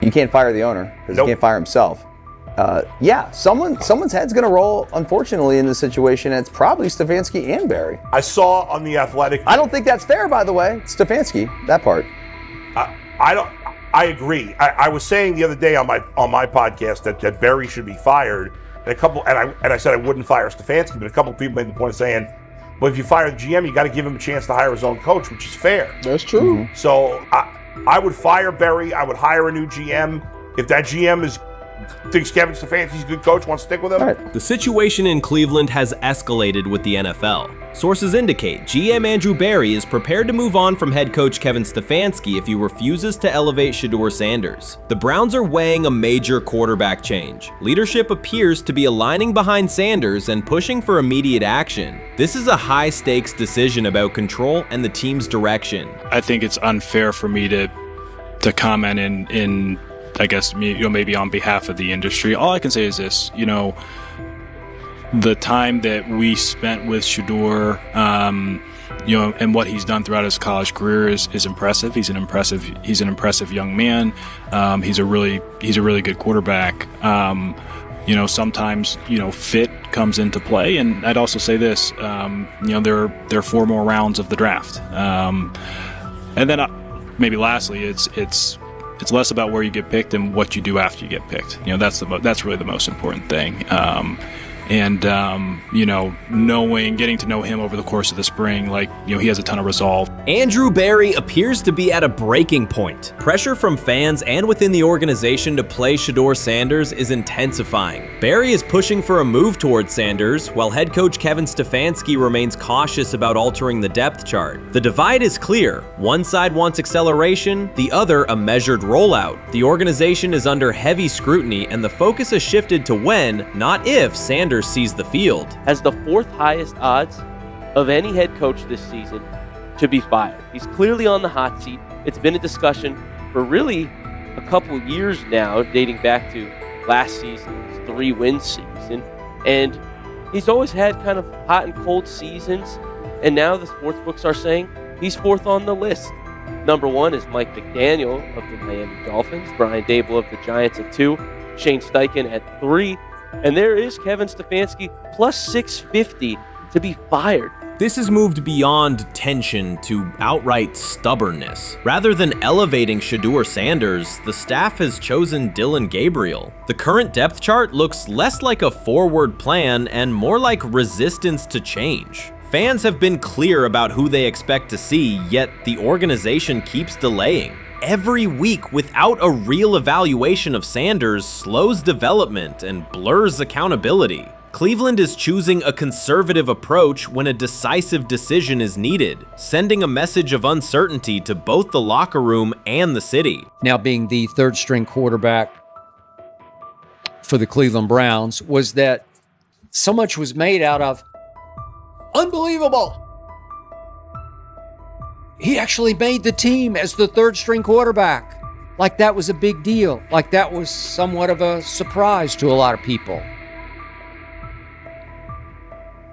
You can't fire the owner because Nope. he can't fire himself. Someone's head's going to roll, unfortunately, in this situation. And it's probably Stefanski and Barry. I saw on The Athletic. I don't think that's fair, by the way. Stefanski, that part. I agree. I was saying the other day on my podcast that Barry should be fired. And I said I wouldn't fire Stefanski, but a couple of people made the point of saying, well, if you fire the GM, you got to give him a chance to hire his own coach, which is fair. That's true. Mm-hmm. So I would fire Barry. I would hire a new GM. If that GM thinks Kevin Stefanski's a good coach, wants to stick with him. Right. The situation in Cleveland has escalated with the NFL. Sources indicate GM Andrew Barry is prepared to move on from head coach Kevin Stefanski if he refuses to elevate Shedeur Sanders. The Browns are weighing a major quarterback change. Leadership appears to be aligning behind Sanders and pushing for immediate action. This is a high-stakes decision about control and the team's direction. I think it's unfair for me to comment in I guess, maybe on behalf of the industry. All I can say is this, the time that we spent with Shedeur, and what he's done throughout his college career is impressive. He's an impressive young man. He's a really good quarterback. Sometimes, fit comes into play. And I'd also say this, there are 4 more rounds of the draft. And then maybe lastly, it's less about where you get picked and what you do after you get picked. That's really the most important thing. Getting to know him over the course of the spring, he has a ton of resolve. Andrew Barry appears to be at a breaking point. Pressure from fans and within the organization to play Shedeur Sanders is intensifying. Barry is pushing for a move towards Sanders, while head coach Kevin Stefanski remains cautious about altering the depth chart. The divide is clear. One side wants acceleration, the other a measured rollout. The organization is under heavy scrutiny, and the focus has shifted to when, not if, Sanders sees the field. Has the 4th highest odds of any head coach this season to be fired. He's clearly on the hot seat. It's been a discussion for really a couple of years now, dating back to last season's 3-win season. And he's always had kind of hot and cold seasons. And now the sports books are saying he's 4th on the list. Number 1 is Mike McDaniel of the Miami Dolphins, Brian Dable of the Giants at 2, Shane Steichen at 3, and there is Kevin Stefanski plus 650 to be fired. This has moved beyond tension to outright stubbornness. Rather than elevating Shedeur Sanders, the staff has chosen Dillon Gabriel. The current depth chart looks less like a forward plan and more like resistance to change. Fans have been clear about who they expect to see, yet the organization keeps delaying. Every week without a real evaluation of Sanders slows development and blurs accountability. Cleveland is choosing a conservative approach when a decisive decision is needed, sending a message of uncertainty to both the locker room and the city. Now being the 3rd-string quarterback for the Cleveland Browns, was that so much was made out of unbelievable. He actually made the team as the 3rd-string quarterback. Like that was a big deal. Like that was somewhat of a surprise to a lot of people.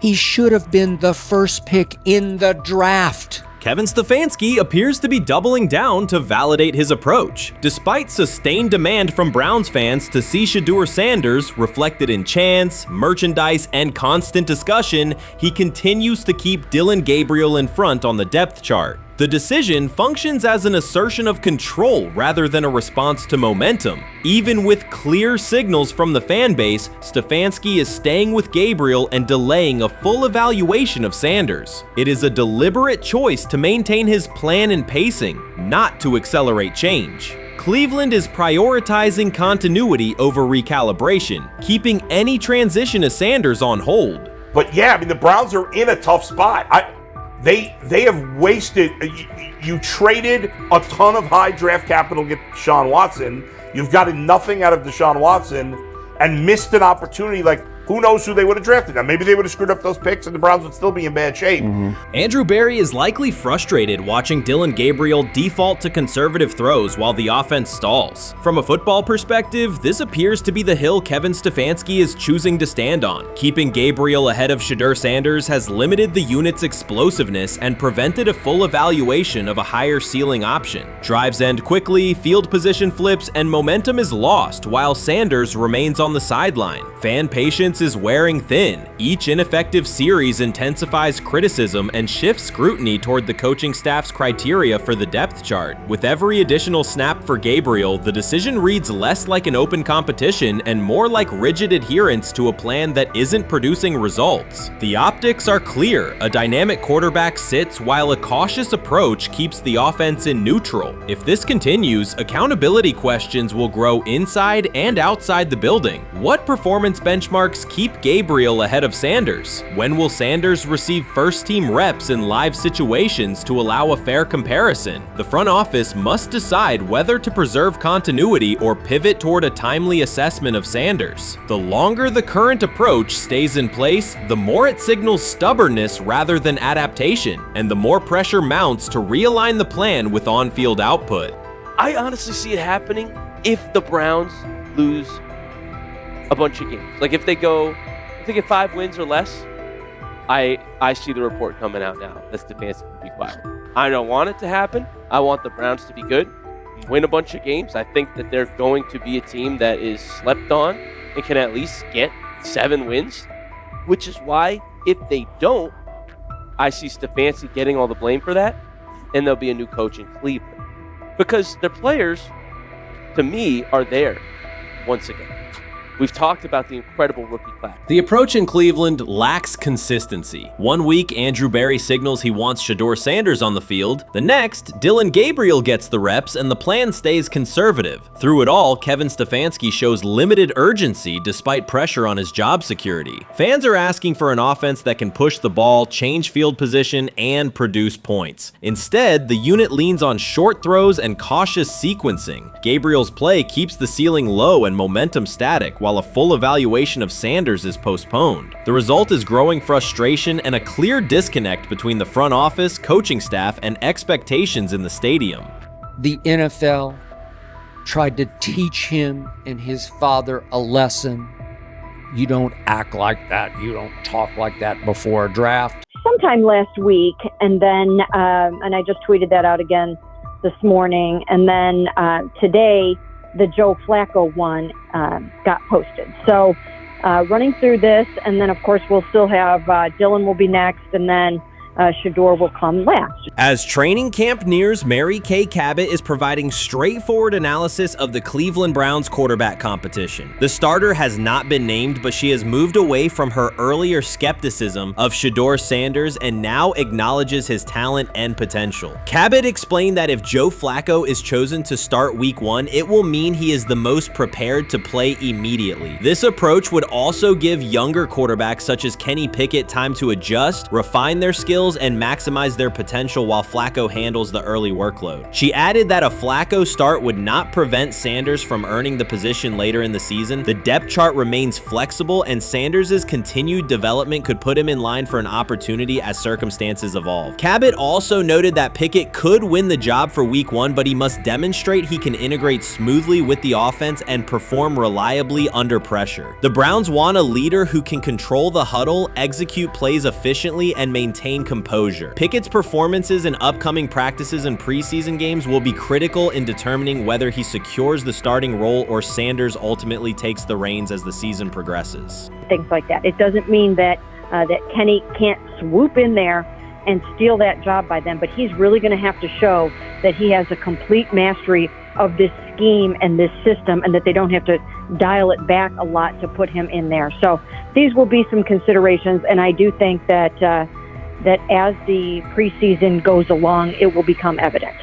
He should have been the first pick in the draft. Kevin Stefanski appears to be doubling down to validate his approach. Despite sustained demand from Browns fans to see Shedeur Sanders reflected in chants, merchandise, and constant discussion, he continues to keep Dillon Gabriel in front on the depth chart. The decision functions as an assertion of control rather than a response to momentum. Even with clear signals from the fan base, Stefanski is staying with Gabriel and delaying a full evaluation of Sanders. It is a deliberate choice to maintain his plan and pacing, not to accelerate change. Cleveland is prioritizing continuity over recalibration, keeping any transition to Sanders on hold. But yeah, I mean, the Browns are in a tough spot. They have wasted. You traded a ton of high draft capital to get Deshaun Watson. You've gotten nothing out of Deshaun Watson and missed an opportunity. Like, who knows who they would have drafted. Now, maybe they would have screwed up those picks and the Browns would still be in bad shape. Andrew Berry is likely frustrated watching Dillon Gabriel default to conservative throws while the offense stalls. From a football perspective, this appears to be the hill Kevin Stefanski is choosing to stand on. Keeping Gabriel ahead of Shedeur Sanders has limited the unit's explosiveness and prevented a full evaluation of a higher ceiling option. Drives end quickly, field position flips, and momentum is lost while Sanders remains on the sideline. Fan patience is wearing thin. Each ineffective series intensifies criticism and shifts scrutiny toward the coaching staff's criteria for the depth chart. With every additional snap for Gabriel, the decision reads less like an open competition and more like rigid adherence to a plan that isn't producing results. The optics are clear. A dynamic quarterback sits while a cautious approach keeps the offense in neutral. If this continues, accountability questions will grow inside and outside the building. What performance benchmarks keep Gabriel ahead of Sanders? When will Sanders receive first-team reps in live situations to allow a fair comparison? The front office must decide whether to preserve continuity or pivot toward a timely assessment of Sanders. The longer the current approach stays in place, the more it signals stubbornness rather than adaptation, and the more pressure mounts to realign the plan with on-field output. I honestly see it happening if the Browns lose a bunch of games. Like if they get 5 wins or less, I see the report coming out now that Stefanski will be fired. I don't want it to happen. I want the Browns to be good, win a bunch of games. I think that they're going to be a team that is slept on and can at least get 7 wins, which is why if they don't, I see Stefanski getting all the blame for that, and there'll be a new coach in Cleveland. Because their players, to me, are there once again. We've talked about the incredible rookie class. The approach in Cleveland lacks consistency. One week, Andrew Berry signals he wants Shedeur Sanders on the field. The next, Dillon Gabriel gets the reps and the plan stays conservative. Through it all, Kevin Stefanski shows limited urgency despite pressure on his job security. Fans are asking for an offense that can push the ball, change field position, and produce points. Instead, the unit leans on short throws and cautious sequencing. Gabriel's play keeps the ceiling low and momentum static, while a full evaluation of Sanders is postponed. The result is growing frustration and a clear disconnect between the front office, coaching staff, and expectations in the stadium. The NFL tried to teach him and his father a lesson. You don't act like that. You don't talk like that before a draft. Sometime last week, and then, and I just tweeted that out again this morning, and then today, the Joe Flacco one got posted. So running through this, and then of course we'll still have Dillon will be next, and then Shedeur will come last. As training camp nears, Mary Kay Cabot is providing straightforward analysis of the Cleveland Browns quarterback competition. The starter has not been named, but she has moved away from her earlier skepticism of Shedeur Sanders and now acknowledges his talent and potential. Cabot explained that if Joe Flacco is chosen to start week 1, it will mean he is the most prepared to play immediately. This approach would also give younger quarterbacks such as Kenny Pickett time to adjust, refine their skills, and maximize their potential while Flacco handles the early workload. She added that a Flacco start would not prevent Sanders from earning the position later in the season. The depth chart remains flexible, and Sanders' continued development could put him in line for an opportunity as circumstances evolve. Cabot also noted that Pickett could win the job for week 1, but he must demonstrate he can integrate smoothly with the offense and perform reliably under pressure. The Browns want a leader who can control the huddle, execute plays efficiently, and maintain composure. Pickett's performances in upcoming practices and preseason games will be critical in determining whether he secures the starting role or Sanders ultimately takes the reins as the season progresses. Things like that. It doesn't mean that that Kenny can't swoop in there and steal that job by them, but he's really going to have to show that he has a complete mastery of this scheme and this system, and that they don't have to dial it back a lot to put him in there. So these will be some considerations, and I do think that that as the preseason goes along, it will become evident.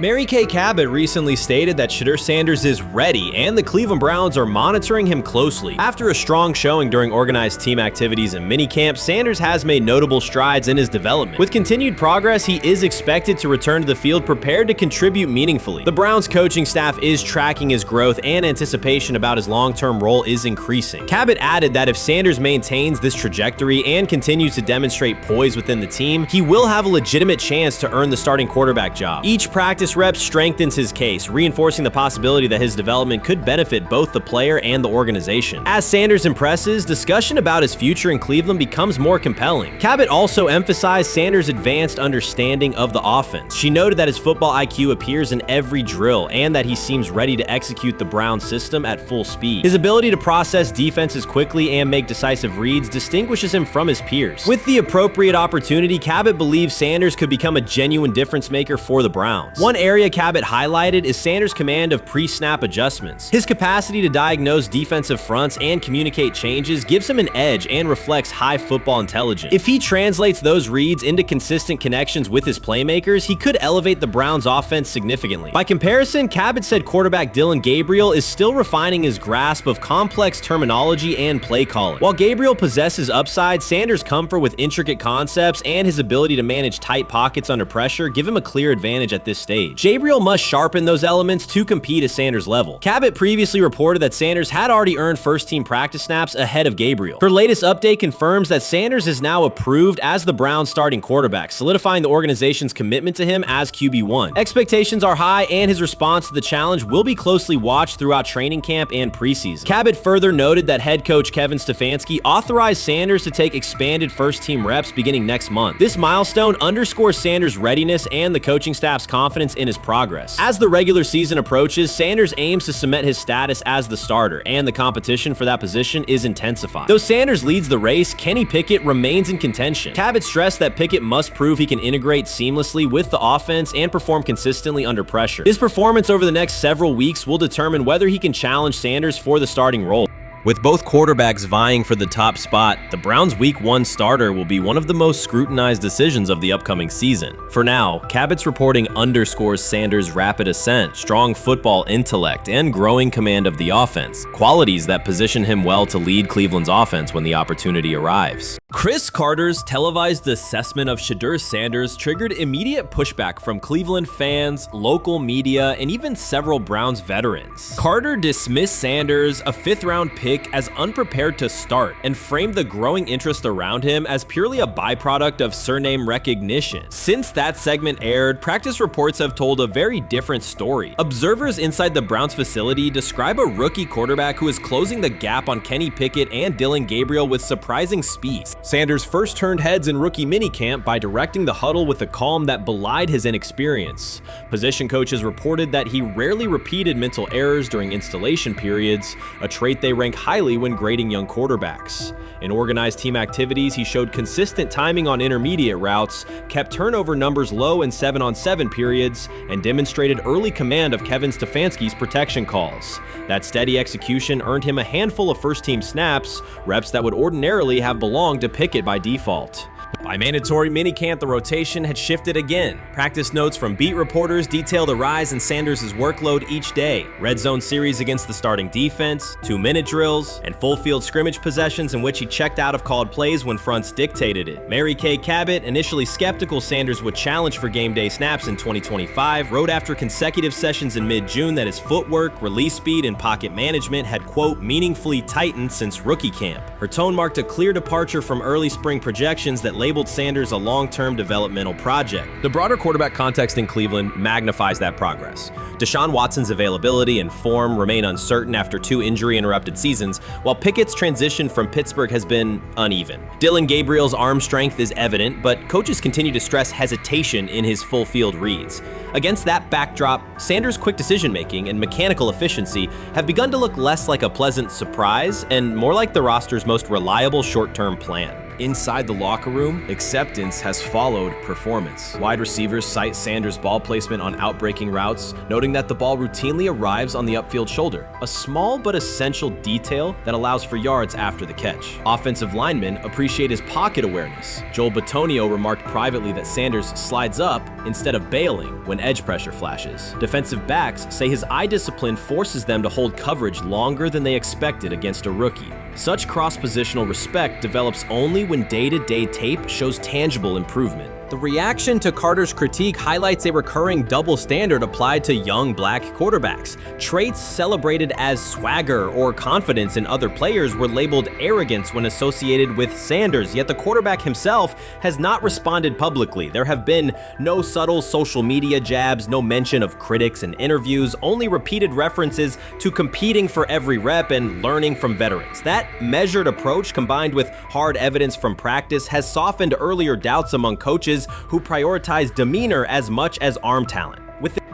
Mary Kay Cabot recently stated that Shedeur Sanders is ready and the Cleveland Browns are monitoring him closely. After a strong showing during organized team activities and minicamp, Sanders has made notable strides in his development. With continued progress, he is expected to return to the field prepared to contribute meaningfully. The Browns coaching staff is tracking his growth and anticipation about his long-term role is increasing. Cabot added that if Sanders maintains this trajectory and continues to demonstrate poise within the team, he will have a legitimate chance to earn the starting quarterback job. Each practice rep strengthens his case, reinforcing the possibility that his development could benefit both the player and the organization. As Sanders impresses, discussion about his future in Cleveland becomes more compelling. Cabot also emphasized Sanders' advanced understanding of the offense. She noted that his football IQ appears in every drill and that he seems ready to execute the Browns system at full speed. His ability to process defenses quickly and make decisive reads distinguishes him from his peers. With the appropriate opportunity, Cabot believes Sanders could become a genuine difference maker for the Browns. One area Cabot highlighted is Sanders' command of pre-snap adjustments. His capacity to diagnose defensive fronts and communicate changes gives him an edge and reflects high football intelligence. If he translates those reads into consistent connections with his playmakers, he could elevate the Browns' offense significantly. By comparison, Cabot said quarterback Dillon Gabriel is still refining his grasp of complex terminology and play calling. While Gabriel possesses upside, Sanders' comfort with intricate concepts and his ability to manage tight pockets under pressure give him a clear advantage at this stage. Gabriel must sharpen those elements to compete at Sanders' level. Cabot previously reported that Sanders had already earned first-team practice snaps ahead of Gabriel. Her latest update confirms that Sanders is now approved as the Browns' starting quarterback, solidifying the organization's commitment to him as QB1. Expectations are high, and his response to the challenge will be closely watched throughout training camp and preseason. Cabot further noted that head coach Kevin Stefanski authorized Sanders to take expanded first-team reps beginning next month. This milestone underscores Sanders' readiness and the coaching staff's confidence in his progress. As the regular season approaches, Sanders aims to cement his status as the starter, and the competition for that position is intensified. Though Sanders leads the race, Kenny Pickett remains in contention. Cabot stressed that Pickett must prove he can integrate seamlessly with the offense and perform consistently under pressure. His performance over the next several weeks will determine whether he can challenge Sanders for the starting role. With both quarterbacks vying for the top spot, the Browns' Week 1 starter will be one of the most scrutinized decisions of the upcoming season. For now, Cabot's reporting underscores Sanders' rapid ascent, strong football intellect, and growing command of the offense, qualities that position him well to lead Cleveland's offense when the opportunity arrives. Chris Carter's televised assessment of Shedeur Sanders triggered immediate pushback from Cleveland fans, local media, and even several Browns veterans. Carter dismissed Sanders, a fifth-round pick, as unprepared to start and framed the growing interest around him as purely a byproduct of surname recognition. Since that segment aired, practice reports have told a very different story. Observers inside the Browns facility describe a rookie quarterback who is closing the gap on Kenny Pickett and Dillon Gabriel with surprising speed. Sanders first turned heads in rookie minicamp by directing the huddle with a calm that belied his inexperience. Position coaches reported that he rarely repeated mental errors during installation periods, a trait they rank highly when grading young quarterbacks. In organized team activities, he showed consistent timing on intermediate routes, kept turnover numbers low in 7-on-7 periods, and demonstrated early command of Kevin Stefanski's protection calls. That steady execution earned him a handful of first-team snaps, reps that would ordinarily have belonged to Pickett by default. By mandatory minicamp, the rotation had shifted again. Practice notes from beat reporters detail the rise in Sanders' workload each day. Red zone series against the starting defense, 2-minute drills, and full field scrimmage possessions in which he checked out of called plays when fronts dictated it. Mary Kay Cabot, initially skeptical Sanders would challenge for game day snaps in 2025, wrote after consecutive sessions in mid-June that his footwork, release speed, and pocket management had, quote, meaningfully tightened since rookie camp. Her tone marked a clear departure from early spring projections that labeled Sanders a long-term developmental project. The broader quarterback context in Cleveland magnifies that progress. Deshaun Watson's availability and form remain uncertain after 2 injury-interrupted seasons, while Pickett's transition from Pittsburgh has been uneven. Dillon Gabriel's arm strength is evident, but coaches continue to stress hesitation in his full-field reads. Against that backdrop, Sanders' quick decision-making and mechanical efficiency have begun to look less like a pleasant surprise and more like the roster's most reliable short-term plan. Inside the locker room, acceptance has followed performance. Wide receivers cite Sanders' ball placement on outbreaking routes, noting that the ball routinely arrives on the upfield shoulder, a small but essential detail that allows for yards after the catch. Offensive linemen appreciate his pocket awareness. Joel Bitonio remarked privately that Sanders slides up instead of bailing when edge pressure flashes. Defensive backs say his eye discipline forces them to hold coverage longer than they expected against a rookie. Such cross-positional respect develops only when day-to-day tape shows tangible improvement. The reaction to Carter's critique highlights a recurring double standard applied to young black quarterbacks. Traits celebrated as swagger or confidence in other players were labeled arrogance when associated with Sanders, yet the quarterback himself has not responded publicly. There have been no subtle social media jabs, no mention of critics in interviews, only repeated references to competing for every rep and learning from veterans. That measured approach, combined with hard evidence from practice, has softened earlier doubts among coaches who prioritize demeanor as much as arm talent.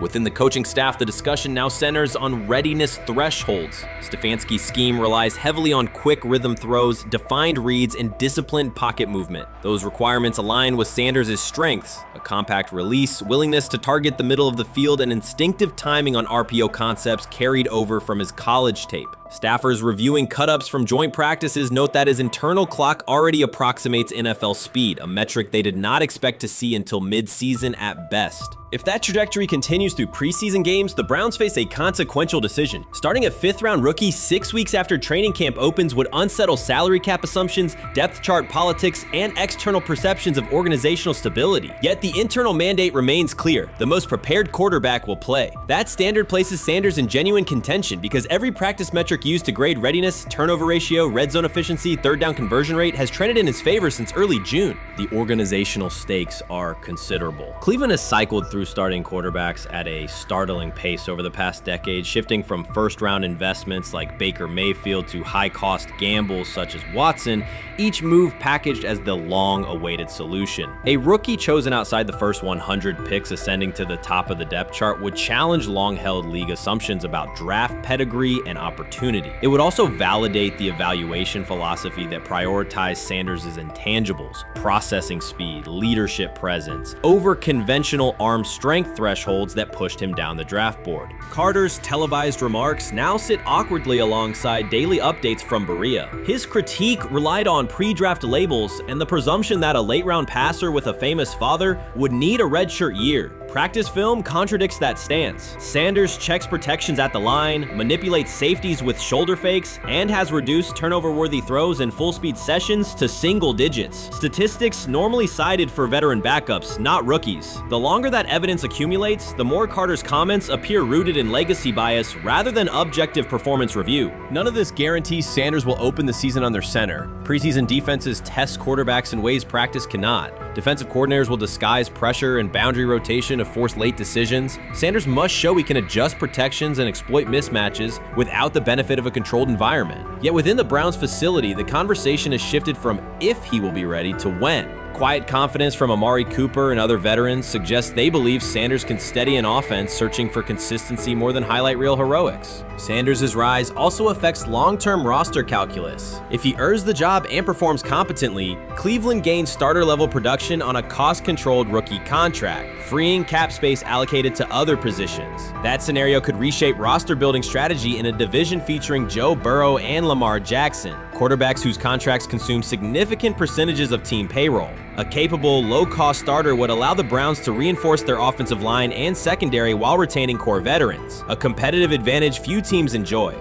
Within the coaching staff, the discussion now centers on readiness thresholds. Stefanski's scheme relies heavily on quick rhythm throws, defined reads, and disciplined pocket movement. Those requirements align with Sanders' strengths: a compact release, willingness to target the middle of the field, and instinctive timing on RPO concepts carried over from his college tape. Staffers reviewing cut-ups from joint practices note that his internal clock already approximates NFL speed, a metric they did not expect to see until mid-season at best. If that trajectory continues through preseason games, the Browns face a consequential decision. Starting a fifth-round rookie 6 weeks after training camp opens would unsettle salary cap assumptions, depth chart politics, and external perceptions of organizational stability. Yet the internal mandate remains clear: the most prepared quarterback will play. That standard places Sanders in genuine contention because every practice metric used to grade readiness, turnover ratio, red zone efficiency, third down conversion rate, has trended in his favor since early June. The organizational stakes are considerable. Cleveland has cycled through starting quarterbacks at a startling pace over the past decade, shifting from first-round investments like Baker Mayfield to high-cost gambles such as Watson, each move packaged as the long-awaited solution. A rookie chosen outside the first 100 picks ascending to the top of the depth chart would challenge long-held league assumptions about draft pedigree and opportunity. It would also validate the evaluation philosophy that prioritized Sanders' intangibles: processing speed, leadership presence, over conventional arm strength thresholds that pushed him down the draft board. Carter's televised remarks now sit awkwardly alongside daily updates from Berea. His critique relied on pre-draft labels and the presumption that a late-round passer with a famous father would need a redshirt year. Practice film contradicts that stance. Sanders checks protections at the line, manipulates safeties with shoulder fakes, and has reduced turnover-worthy throws in full-speed sessions to single digits. Statistics normally cited for veteran backups, not rookies. The longer that evidence accumulates, the more Carter's comments appear rooted in legacy bias rather than objective performance review. None of this guarantees Sanders will open the season under center. Preseason defenses test quarterbacks in ways practice cannot. Defensive coordinators will disguise pressure and boundary rotation to force late decisions. Sanders must show he can adjust protections and exploit mismatches without the benefit of a controlled environment. Yet within the Browns facility, the conversation has shifted from if he will be ready to when. Quiet confidence from Amari Cooper and other veterans suggests they believe Sanders can steady an offense searching for consistency more than highlight reel heroics. Sanders' rise also affects long-term roster calculus. If he earns the job and performs competently, Cleveland gains starter-level production on a cost-controlled rookie contract, freeing cap space allocated to other positions. That scenario could reshape roster-building strategy in a division featuring Joe Burrow and Lamar Jackson, quarterbacks whose contracts consume significant percentages of team payroll. A capable, low-cost starter would allow the Browns to reinforce their offensive line and secondary while retaining core veterans, a competitive advantage few teams enjoy.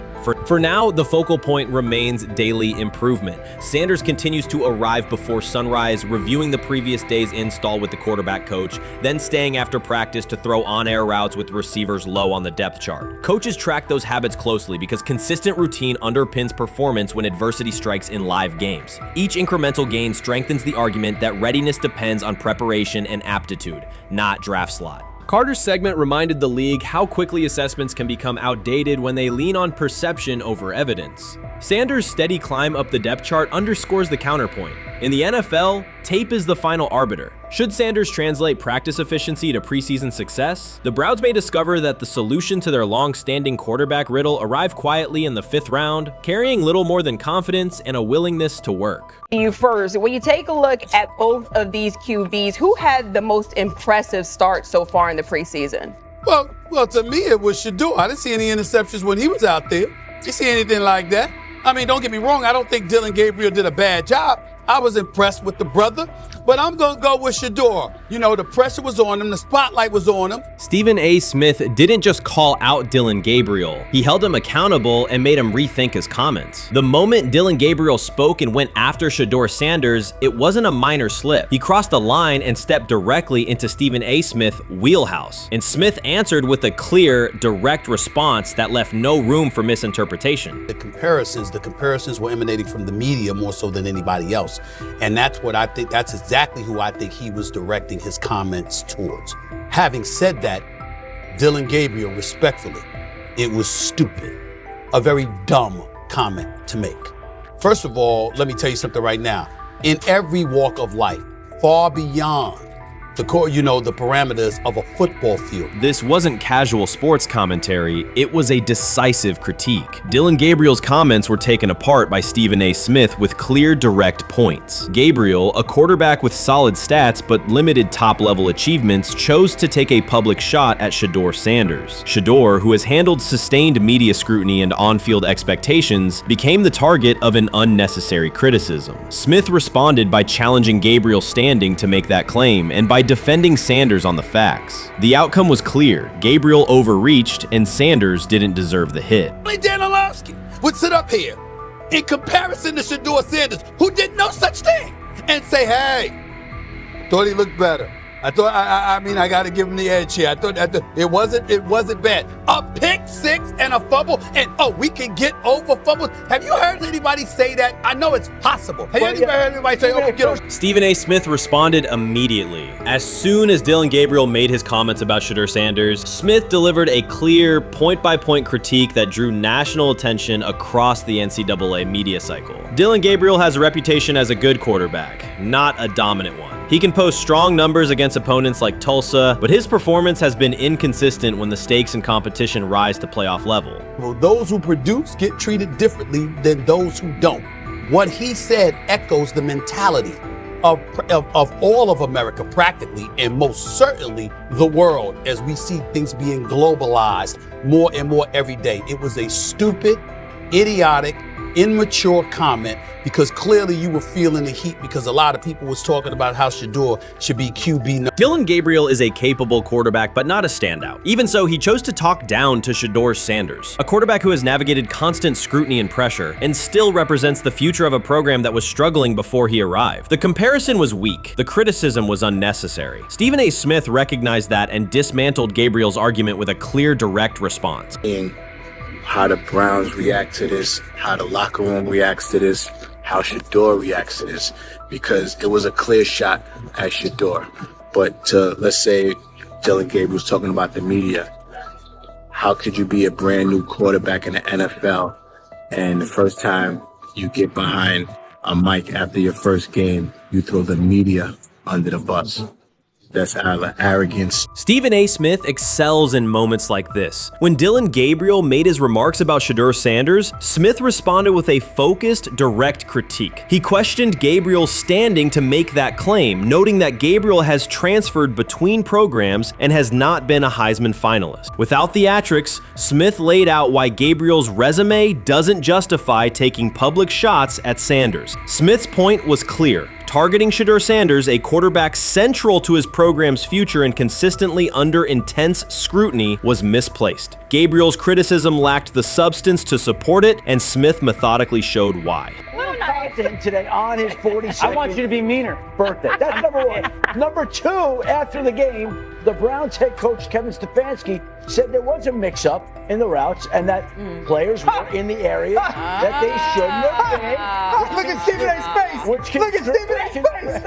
For now, the focal point remains daily improvement. Sanders continues to arrive before sunrise, reviewing the previous day's install with the quarterback coach, then staying after practice to throw on-air routes with receivers low on the depth chart. Coaches track those habits closely because consistent routine underpins performance when adversity strikes in live games. Each incremental gain strengthens the argument that readiness depends on preparation and aptitude, not draft slot. Carter's segment reminded the league how quickly assessments can become outdated when they lean on perception over evidence. Sanders' steady climb up the depth chart underscores the counterpoint. In the NFL, tape is the final arbiter. Should Sanders translate practice efficiency to preseason success, the Browns may discover that the solution to their long-standing quarterback riddle arrived quietly in the 5th round, carrying little more than confidence and a willingness to work. You first, when you take a look at both of these QBs, who had the most impressive start so far in the preseason? Well, to me, it was Shedeur. I didn't see any interceptions when he was out there. Didn't see anything like that. I mean, don't get me wrong. I don't think Dillon Gabriel did a bad job. I was impressed with the brother, but I'm going to go with Shedeur. You know, the pressure was on him. The spotlight was on him. Stephen A. Smith didn't just call out Dillon Gabriel. He held him accountable and made him rethink his comments. The moment Dillon Gabriel spoke and went after Shedeur Sanders, it wasn't a minor slip. He crossed the line and stepped directly into Stephen A. Smith's wheelhouse. And Smith answered with a clear, direct response that left no room for misinterpretation. The comparisons were emanating from the media more so than anybody else. And that's what I think, that's exactly who I think he was directing his comments towards. Having said that, Dillon Gabriel, respectfully, it was stupid. A very dumb comment to make. First of all, let me tell you something right now. In every walk of life, far beyond the parameters of a football field. This wasn't casual sports commentary, it was a decisive critique. Dillon Gabriel's comments were taken apart by Stephen A. Smith with clear, direct points. Gabriel, a quarterback with solid stats but limited top-level achievements, chose to take a public shot at Shedeur Sanders. Shedeur, who has handled sustained media scrutiny and on-field expectations, became the target of an unnecessary criticism. Smith responded by challenging Gabriel's standing to make that claim, and by defending Sanders on the facts. The outcome was clear. Gabriel overreached, and Sanders didn't deserve the hit. Dan Orlovsky would sit up here in comparison to Shedeur Sanders, who did no such thing, and say, hey, thought he looked better. I thought, I got to give him the edge here. I thought it wasn't bad. A pick six and a fumble, and we can get over fumbles. Have you heard anybody say that? I know it's possible. Have you ever heard anybody say, get over? Stephen A. Smith responded immediately. As soon as Dillon Gabriel made his comments about Shedeur Sanders, Smith delivered a clear, point-by-point critique that drew national attention across the NCAA media cycle. Dillon Gabriel has a reputation as a good quarterback, not a dominant one. He can post strong numbers against opponents like Tulsa, but his performance has been inconsistent when the stakes in competition rise to playoff level. Well, those who produce get treated differently than those who don't. What he said echoes the mentality of all of America practically, and most certainly the world, as we see things being globalized more and more every day. It was a stupid, idiotic, immature comment, because clearly you were feeling the heat because a lot of people was talking about how Shedeur should be QB. Dillon Gabriel is a capable quarterback, but not a standout. Even so, he chose to talk down to Shedeur Sanders, a quarterback who has navigated constant scrutiny and pressure and still represents the future of a program that was struggling before he arrived. The comparison was weak. The criticism was unnecessary. Stephen A. Smith recognized that and dismantled Gabriel's argument with a clear, direct response. How the Browns react to this, how the locker room reacts to this, how Shedeur reacts to this, because it was a clear shot at Shedeur. But let's say Dillon Gabriel's talking about the media. How could you be a brand new quarterback in the NFL and the first time you get behind a mic after your first game, you throw the media under the bus? That's arrogance. Stephen A. Smith excels in moments like this. When Dillon Gabriel made his remarks about Shedeur Sanders, Smith responded with a focused, direct critique. He questioned Gabriel's standing to make that claim, noting that Gabriel has transferred between programs and has not been a Heisman finalist. Without theatrics, Smith laid out why Gabriel's resume doesn't justify taking public shots at Sanders. Smith's point was clear. Targeting Shedeur Sanders, a quarterback central to his program's future and consistently under intense scrutiny, was misplaced. Gabriel's criticism lacked the substance to support it, and Smith methodically showed why. Today on his 42nd. I want you to be meaner. Birthday. That's number one. Number two, after the game, the Browns head coach Kevin Stefanski said there was a mix-up in the routes and that players were in the area that they shouldn't have been. Look at Stephen A's face. Look at Stephen A's face.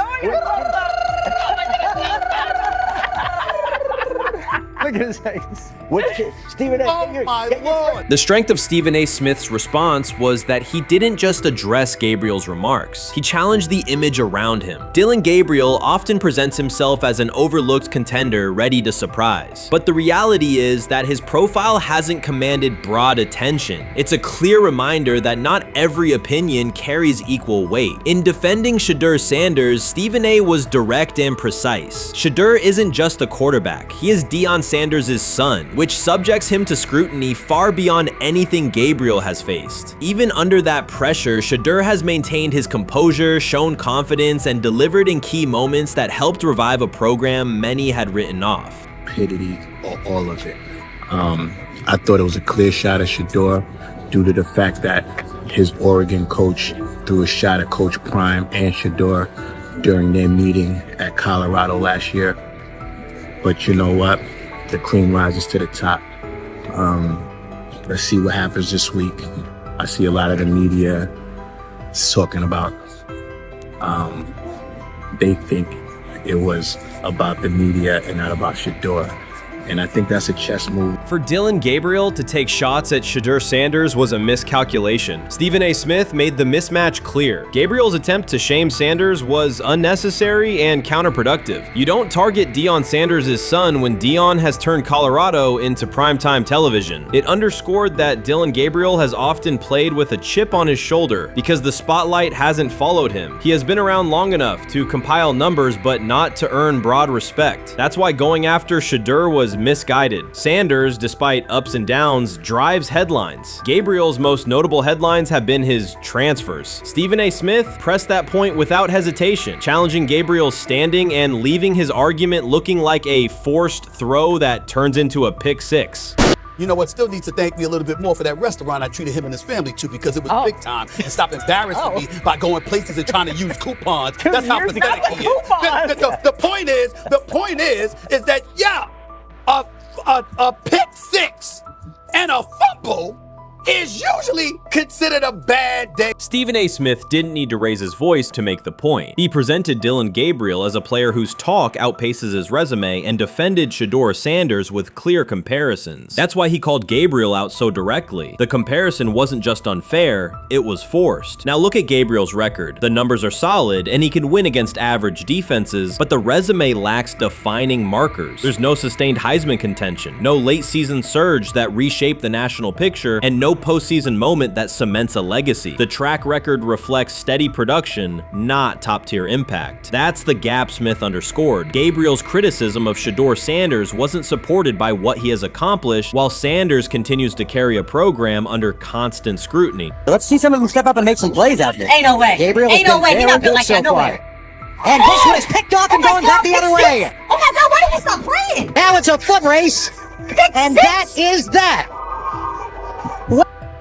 Look Look at his face. Stephen A. Oh my Lord. The strength of Stephen A. Smith's response was that he didn't just address Gabriel's remarks. He challenged the image around him. Dillon Gabriel often presents himself as an overlooked contender ready to surprise. But the reality is that his profile hasn't commanded broad attention. It's a clear reminder that not every opinion carries equal weight. In defending Shedeur Sanders, Stephen A. was direct and precise. Shedeur isn't just a quarterback. He is Deion Sanders' son, which subjects him to scrutiny far beyond anything Gabriel has faced. Even under that pressure, Shedeur has maintained his composure, shown confidence, and delivered in key moments that helped revive a program many had written off. Stupidity, all of it. I thought it was a clear shot at Shedeur due to the fact that his Oregon coach threw a shot at Coach Prime and Shedeur during their meeting at Colorado last year. But you know what? The cream rises to the top. Let's see what happens this week. I see a lot of the media talking about they think it was about the media and not about Shedeur. And I think that's a chess move. For Dillon Gabriel to take shots at Shedeur Sanders was a miscalculation. Stephen A. Smith made the mismatch clear. Gabriel's attempt to shame Sanders was unnecessary and counterproductive. You don't target Deion Sanders' son when Deion has turned Colorado into primetime television. It underscored that Dillon Gabriel has often played with a chip on his shoulder because the spotlight hasn't followed him. He has been around long enough to compile numbers but not to earn broad respect. That's why going after Shedeur was misguided. Sanders, despite ups and downs, drives headlines. Gabriel's most notable headlines have been his transfers. Stephen A. Smith pressed that point without hesitation, challenging Gabriel's standing and leaving his argument looking like a forced throw that turns into a pick six. You know what? Still needs to thank me a little bit more for that restaurant I treated him and his family to, because it was big time, and stop embarrassing me by going places and trying to use coupons. That's how pathetic he is. The point is that a pick six and a fumble is usually considered a bad day. Stephen A. Smith didn't need to raise his voice to make the point. He presented Dillon Gabriel as a player whose talk outpaces his resume and defended Shedeur Sanders with clear comparisons. That's why he called Gabriel out so directly. The comparison wasn't just unfair, it was forced. Now look at Gabriel's record. The numbers are solid and he can win against average defenses, but the resume lacks defining markers. There's no sustained Heisman contention, no late season surge that reshaped the national picture, and no postseason moment that cements a legacy. The track record reflects steady production, not top-tier impact. That's the gap Smith underscored. Gabriel's criticism of Shedeur Sanders wasn't supported by what he has accomplished, while Sanders continues to carry a program under constant scrutiny. Let's see some of them step up and make some plays out there. Ain't no way. Gabriel ain't no way. He's not built like that. No way. And this one is picked off and going back the other way. Oh my God, why did he stop playing? Now it's a foot race. And that is that.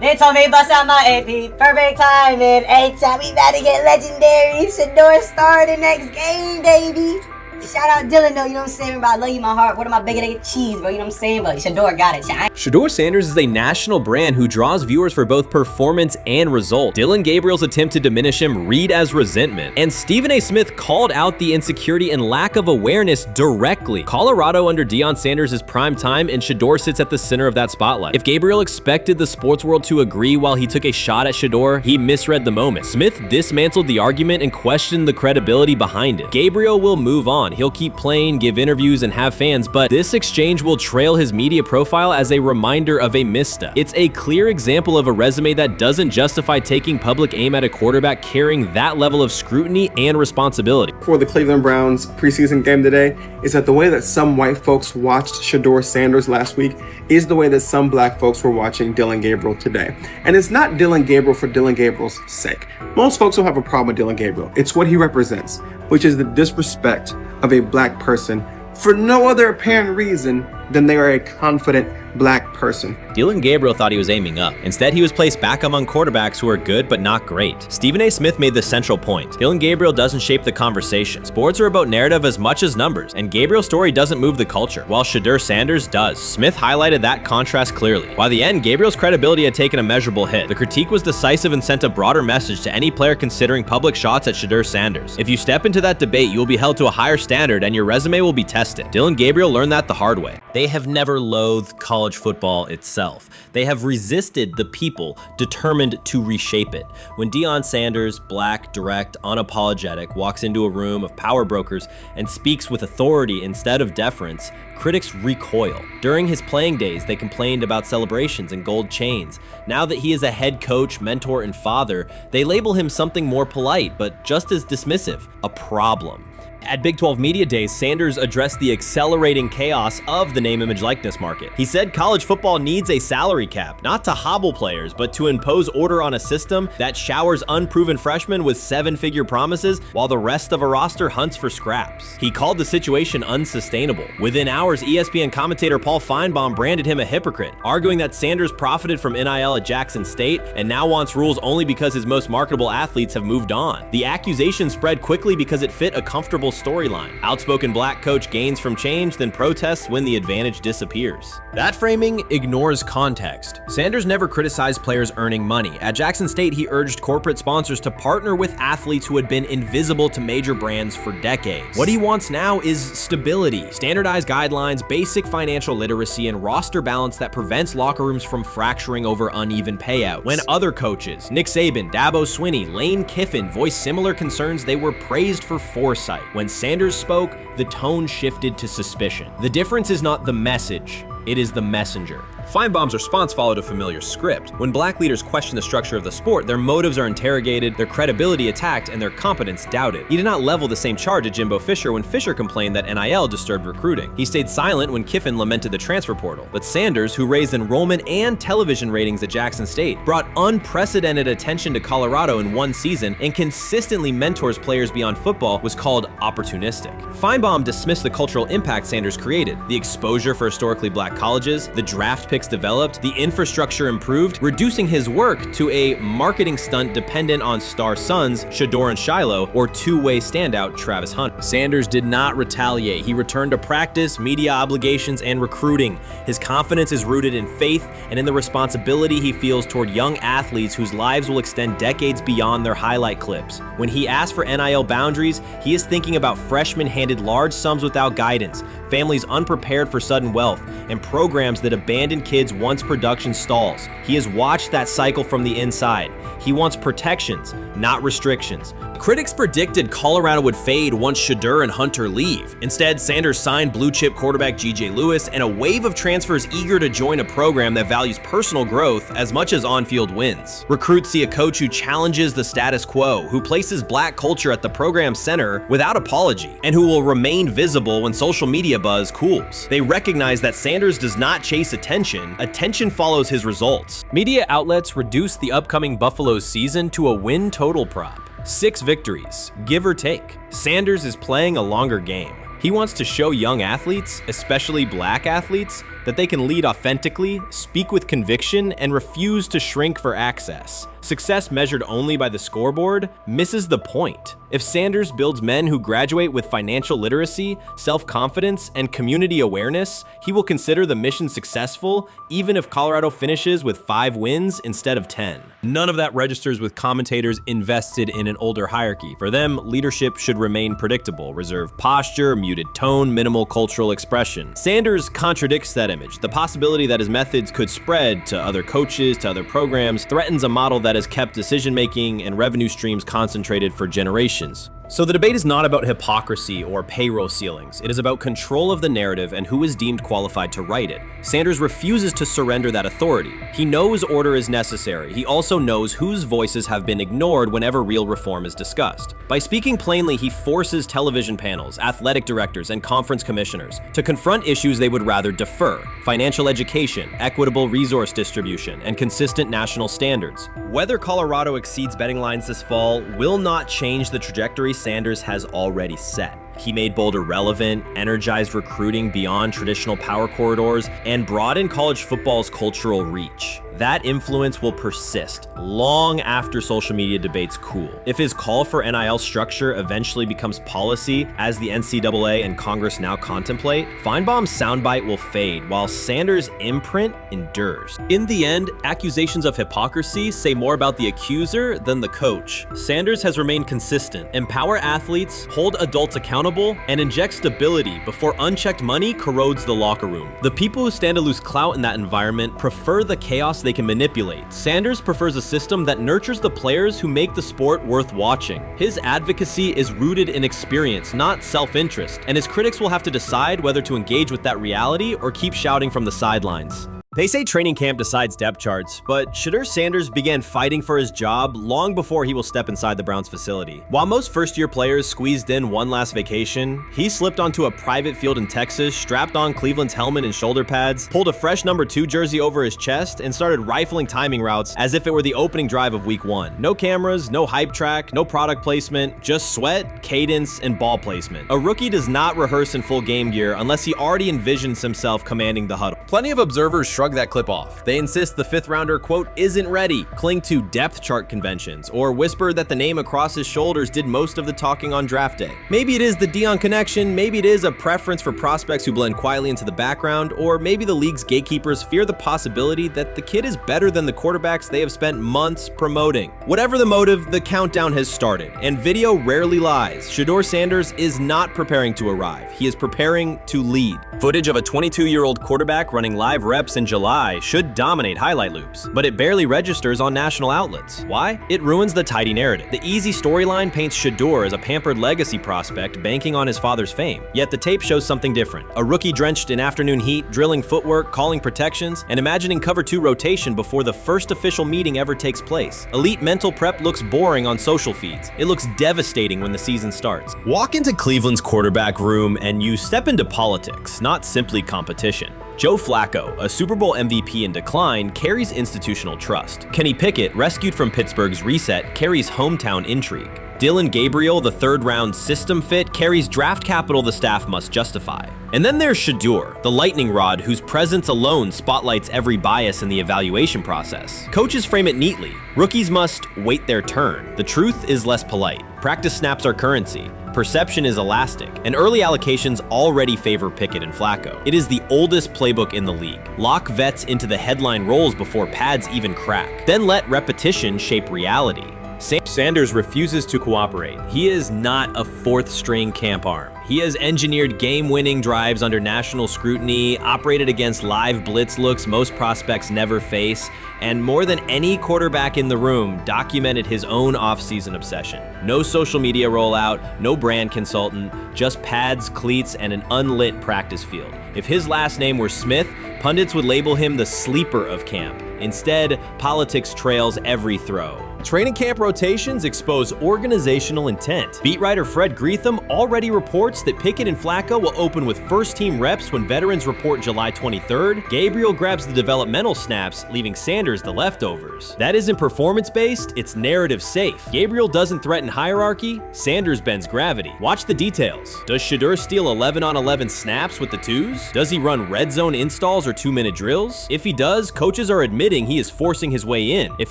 They told me bust out my AP, perfect timing. H-shot, we about to get legendary. Shedeur started next game, baby. Shout out Dillon though, you know what I'm saying? Bro, I love you, my heart. What am I bigger than cheese, bro? You know what I'm saying? But Shedeur got it. Shedeur Sanders is a national brand who draws viewers for both performance and result. Dillon Gabriel's attempt to diminish him read as resentment. And Stephen A. Smith called out the insecurity and lack of awareness directly. Colorado under Deion Sanders is prime time, and Shedeur sits at the center of that spotlight. If Gabriel expected the sports world to agree while he took a shot at Shedeur, he misread the moment. Smith dismantled the argument and questioned the credibility behind it. Gabriel will move on. He'll keep playing, give interviews, and have fans, but this exchange will trail his media profile as a reminder of a misstep. It's a clear example of a resume that doesn't justify taking public aim at a quarterback carrying that level of scrutiny and responsibility. For the Cleveland Browns preseason game today is that the way that some white folks watched Shedeur Sanders last week is the way that some black folks were watching Dillon Gabriel today. And it's not Dillon Gabriel for Dillon Gabriel's sake. Most folks don't have a problem with Dillon Gabriel. It's what he represents, which is the disrespect of a black person for no other apparent reason than they are a confident black person. Dillon Gabriel thought he was aiming up. Instead, he was placed back among quarterbacks who are good but not great. Stephen A. Smith made the central point. Dillon Gabriel doesn't shape the conversation. Sports are about narrative as much as numbers, and Gabriel's story doesn't move the culture, while Shedeur Sanders does. Smith highlighted that contrast clearly. By the end, Gabriel's credibility had taken a measurable hit. The critique was decisive and sent a broader message to any player considering public shots at Shedeur Sanders. If you step into that debate, you will be held to a higher standard and your resume will be tested. Dillon Gabriel learned that the hard way. They have never loathed college football itself. They have resisted the people determined to reshape it. When Deion Sanders, black, direct, unapologetic, walks into a room of power brokers and speaks with authority instead of deference, critics recoil. During his playing days, they complained about celebrations and gold chains. Now that he is a head coach, mentor, and father, they label him something more polite, but just as dismissive, a problem. At Big 12 Media Days, Sanders addressed the accelerating chaos of the name, image, likeness market. He said college football needs a salary cap, not to hobble players, but to impose order on a system that showers unproven freshmen with seven-figure promises while the rest of a roster hunts for scraps. He called the situation unsustainable. Within hours, ESPN commentator Paul Feinbaum branded him a hypocrite, arguing that Sanders profited from NIL at Jackson State and now wants rules only because his most marketable athletes have moved on. The accusation spread quickly because it fit a comfortable storyline. Outspoken black coach gains from change, then protests when the advantage disappears. That framing ignores context. Sanders never criticized players earning money. At Jackson State, he urged corporate sponsors to partner with athletes who had been invisible to major brands for decades. What he wants now is stability, standardized guidelines, basic financial literacy, and roster balance that prevents locker rooms from fracturing over uneven payouts. When other coaches, Nick Saban, Dabo Swinney, Lane Kiffin, voiced similar concerns, they were praised for foresight. When Sanders spoke, the tone shifted to suspicion. The difference is not the message, it is the messenger. Feinbaum's response followed a familiar script. When black leaders question the structure of the sport, their motives are interrogated, their credibility attacked, and their competence doubted. He did not level the same charge at Jimbo Fisher when Fisher complained that NIL disturbed recruiting. He stayed silent when Kiffin lamented the transfer portal. But Sanders, who raised enrollment and television ratings at Jackson State, brought unprecedented attention to Colorado in one season and consistently mentors players beyond football, was called opportunistic. Feinbaum dismissed the cultural impact Sanders created, the exposure for historically black colleges, the draft pick developed, the infrastructure improved, reducing his work to a marketing stunt dependent on star sons Shedeur and Shiloh or two-way standout Travis Hunter. Sanders did not retaliate. He returned to practice, media obligations, and recruiting. His confidence is rooted in faith and in the responsibility he feels toward young athletes whose lives will extend decades beyond their highlight clips. When he asks for NIL boundaries, he is thinking about freshmen handed large sums without guidance, families unprepared for sudden wealth, and programs that abandon kids once production stalls. He has watched that cycle from the inside. He wants protections, not restrictions. Critics predicted Colorado would fade once Shedeur and Hunter leave. Instead, Sanders signed blue-chip quarterback G.J. Lewis and a wave of transfers eager to join a program that values personal growth as much as on-field wins. Recruits see a coach who challenges the status quo, who places black culture at the program's center without apology, and who will remain visible when social media buzz cools. They recognize that Sanders does not chase attention. Attention follows his results. Media outlets reduced the upcoming Buffaloes season to a win total prop. 6 victories, give or take. Sanders is playing a longer game. He wants to show young athletes, especially black athletes, that they can lead authentically, speak with conviction, and refuse to shrink for access. Success measured only by the scoreboard misses the point. If Sanders builds men who graduate with financial literacy, self-confidence, and community awareness, he will consider the mission successful, even if Colorado finishes with 5 wins instead of 10. None of that registers with commentators invested in an older hierarchy. For them, leadership should remain predictable, reserved posture, muted tone, minimal cultural expression. Sanders contradicts that image. The possibility that his methods could spread to other coaches, to other programs, threatens a model that has kept decision-making and revenue streams concentrated for generations. So the debate is not about hypocrisy or payroll ceilings. It is about control of the narrative and who is deemed qualified to write it. Sanders refuses to surrender that authority. He knows order is necessary. He also knows whose voices have been ignored whenever real reform is discussed. By speaking plainly, he forces television panels, athletic directors, and conference commissioners to confront issues they would rather defer: financial education, equitable resource distribution, and consistent national standards. Whether Colorado exceeds betting lines this fall will not change the trajectory Sanders has already set. He made Boulder relevant, energized recruiting beyond traditional power corridors, and broadened college football's cultural reach. that influence will persist long after social media debates cool. If his call for NIL structure eventually becomes policy, as the NCAA and Congress now contemplate, Feinbaum's soundbite will fade while Sanders' imprint endures. In the end, accusations of hypocrisy say more about the accuser than the coach. Sanders has remained consistent, empower athletes, hold adults accountable, and inject stability before unchecked money corrodes the locker room. The people who stand to lose clout in that environment prefer the chaos they can manipulate. Sanders prefers a system that nurtures the players who make the sport worth watching. His advocacy is rooted in experience, not self-interest, and his critics will have to decide whether to engage with that reality or keep shouting from the sidelines. They say training camp decides depth charts, but Shedeur Sanders began fighting for his job long before he will step inside the Browns facility. While most first-year players squeezed in one last vacation, he slipped onto a private field in Texas, strapped on Cleveland's helmet and shoulder pads, pulled a fresh number 2 jersey over his chest, and started rifling timing routes as if it were the opening drive of week 1. No cameras, no hype track, no product placement, just sweat, cadence, and ball placement. A rookie does not rehearse in full game gear unless he already envisions himself commanding the huddle. Plenty of observers shrug that clip off. They insist the 5th rounder, quote, isn't ready, cling to depth chart conventions, or whisper that the name across his shoulders did most of the talking on draft day. Maybe it is the Dion connection, maybe it is a preference for prospects who blend quietly into the background, or maybe the league's gatekeepers fear the possibility that the kid is better than the quarterbacks they have spent months promoting. Whatever the motive, the countdown has started, and video rarely lies. Shedeur Sanders is not preparing to arrive. He is preparing to lead. Footage of a 22-year-old quarterback running live reps in July should dominate highlight loops, but it barely registers on national outlets. Why? It ruins the tidy narrative. The easy storyline paints Shedeur as a pampered legacy prospect banking on his father's fame. Yet the tape shows something different. A rookie drenched in afternoon heat, drilling footwork, calling protections, and imagining cover 2 rotation before the first official meeting ever takes place. Elite mental prep looks boring on social feeds. It looks devastating when the season starts. Walk into Cleveland's quarterback room and you step into politics, not simply competition. Joe Flacco, a Super Bowl MVP in decline, carries institutional trust. Kenny Pickett, rescued from Pittsburgh's reset, carries hometown intrigue. Dillon Gabriel, the 3rd-round system fit, carries draft capital the staff must justify. And then there's Shedeur, the lightning rod whose presence alone spotlights every bias in the evaluation process. Coaches frame it neatly. Rookies must wait their turn. The truth is less polite. Practice snaps are currency. Perception is elastic, and early allocations already favor Pickett and Flacco. It is the oldest playbook in the league. Lock vets into the headline roles before pads even crack. Then let repetition shape reality. Sanders refuses to cooperate. He is not a 4th-string camp arm. He has engineered game-winning drives under national scrutiny, operated against live blitz looks most prospects never face, and more than any quarterback in the room, documented his own off-season obsession. No social media rollout, no brand consultant, just pads, cleats, and an unlit practice field. If his last name were Smith, pundits would label him the sleeper of camp. Instead, politics trails every throw. Training camp rotations expose organizational intent. Beat writer Fred Greetham already reports that Pickett and Flacco will open with first-team reps when veterans report July 23rd. Gabriel grabs the developmental snaps, leaving Sanders the leftovers. That isn't performance-based, it's narrative-safe. Gabriel doesn't threaten hierarchy, Sanders bends gravity. Watch the details. Does Shedeur steal 11-on-11 snaps with the 2s? Does he run red zone installs or 2-minute drills? If he does, coaches are admitting he is forcing his way in. If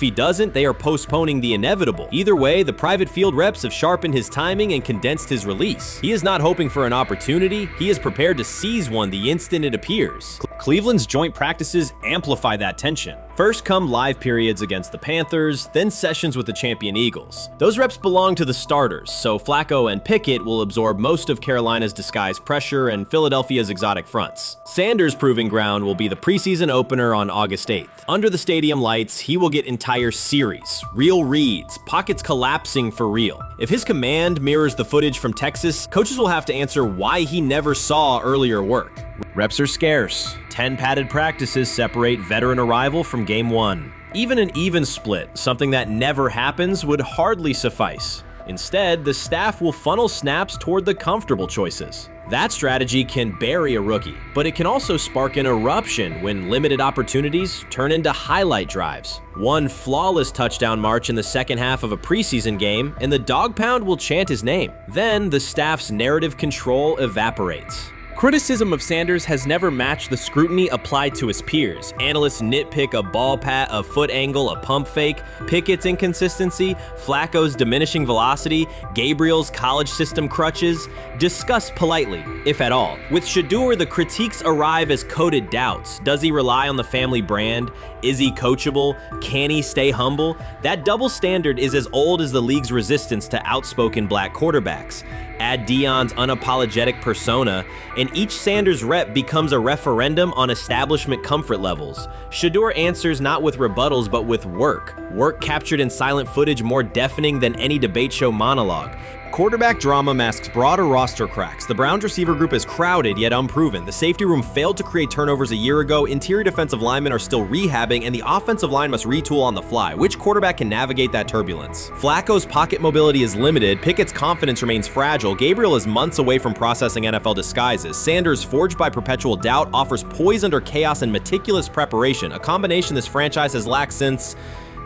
he doesn't, they are postponing the inevitable. Either way, the private field reps have sharpened his timing and condensed his release. He is not hoping for an opportunity, he is prepared to seize one the instant it appears. Cleveland's joint practices amplify that tension. First come live periods against the Panthers, then sessions with the champion Eagles. Those reps belong to the starters, so Flacco and Pickett will absorb most of Carolina's disguised pressure and Philadelphia's exotic fronts. Sanders' proving ground will be the preseason opener on August 8th. Under the stadium lights, he will get entire series, real reads, pockets collapsing for real. If his command mirrors the footage from Texas, coaches will have to answer why he never saw earlier work. Reps are scarce. 10 padded practices separate veteran arrival from game 1. Even an even split, something that never happens, would hardly suffice. Instead, the staff will funnel snaps toward the comfortable choices. That strategy can bury a rookie, but it can also spark an eruption when limited opportunities turn into highlight drives. One flawless touchdown march in the second half of a preseason game, and the dog pound will chant his name. Then the staff's narrative control evaporates. Criticism of Sanders has never matched the scrutiny applied to his peers. Analysts nitpick a ball pat, a foot angle, a pump fake, Pickett's inconsistency, Flacco's diminishing velocity, Gabriel's college system crutches. Discuss politely, if at all. With Shedeur, the critiques arrive as coded doubts. Does he rely on the family brand? Is he coachable? Can he stay humble? That double standard is as old as the league's resistance to outspoken black quarterbacks. Add Deion's unapologetic persona, and each Sanders rep becomes a referendum on establishment comfort levels. Shedeur answers not with rebuttals, but with work. Work captured in silent footage more deafening than any debate show monologue. Quarterback drama masks broader roster cracks. The Browns receiver group is crowded yet unproven. The safety room failed to create turnovers a year ago. Interior defensive linemen are still rehabbing, and the offensive line must retool on the fly. Which quarterback can navigate that turbulence? Flacco's pocket mobility is limited. Pickett's confidence remains fragile. Gabriel is months away from processing NFL disguises. Sanders, forged by perpetual doubt, offers poise under chaos and meticulous preparation, a combination this franchise has lacked since,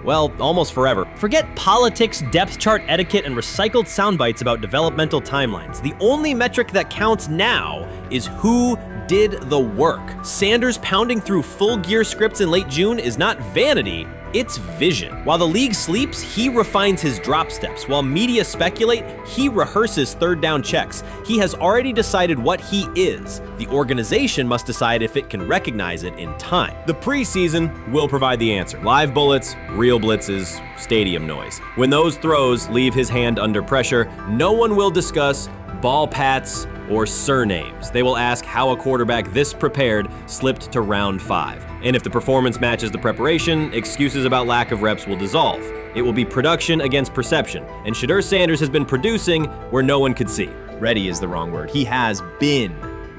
well, almost forever. Forget politics, depth chart etiquette, and recycled sound bites about developmental timelines. The only metric that counts now is who did the work. Sanders pounding through full gear scripts in late June is not vanity, it's vision. While the league sleeps, he refines his drop steps. While media speculate, he rehearses third down checks. He has already decided what he is. The organization must decide if it can recognize it in time. The preseason will provide the answer. Live bullets, real blitzes, stadium noise. When those throws leave his hand under pressure, no one will discuss ball pats or surnames. They will ask how a quarterback this prepared slipped to round 5. And if the performance matches the preparation, excuses about lack of reps will dissolve. It will be production against perception, and Shedeur Sanders has been producing where no one could see. Ready is the wrong word. He has been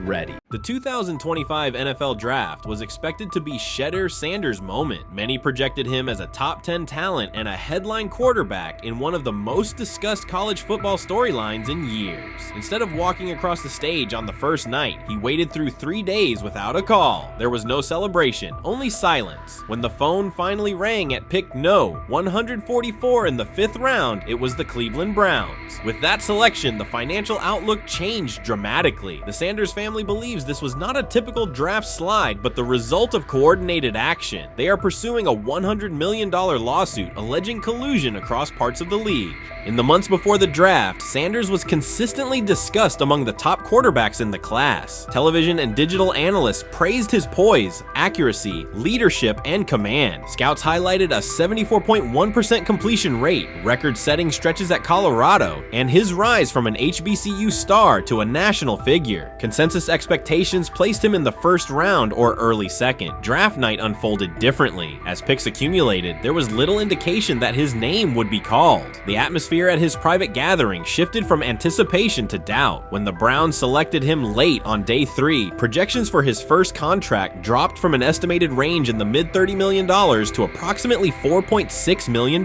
ready. The 2025 NFL Draft was expected to be Shedeur Sanders' moment. Many projected him as a top 10 talent and a headline quarterback in one of the most discussed college football storylines in years. Instead of walking across the stage on the first night, he waited through 3 days without a call. There was no celebration, only silence. When the phone finally rang at pick no. 144 in the 5th round, it was the Cleveland Browns. With that selection, the financial outlook changed dramatically. The Sanders family believes this was not a typical draft slide, but the result of coordinated action. They are pursuing a $100 million lawsuit alleging collusion across parts of the league. In the months before the draft, Sanders was consistently discussed among the top quarterbacks in the class. Television and digital analysts praised his poise, accuracy, leadership, and command. Scouts highlighted a 74.1% completion rate, record-setting stretches at Colorado, and his rise from an HBCU star to a national figure. Consensus expectations placed him in the first round or early second. Draft night unfolded differently. As picks accumulated, there was little indication that his name would be called. The atmosphere at his private gathering shifted from anticipation to doubt. When the Browns selected him late on day 3, projections for his first contract dropped from an estimated range in the mid-$30 million to approximately $4.6 million,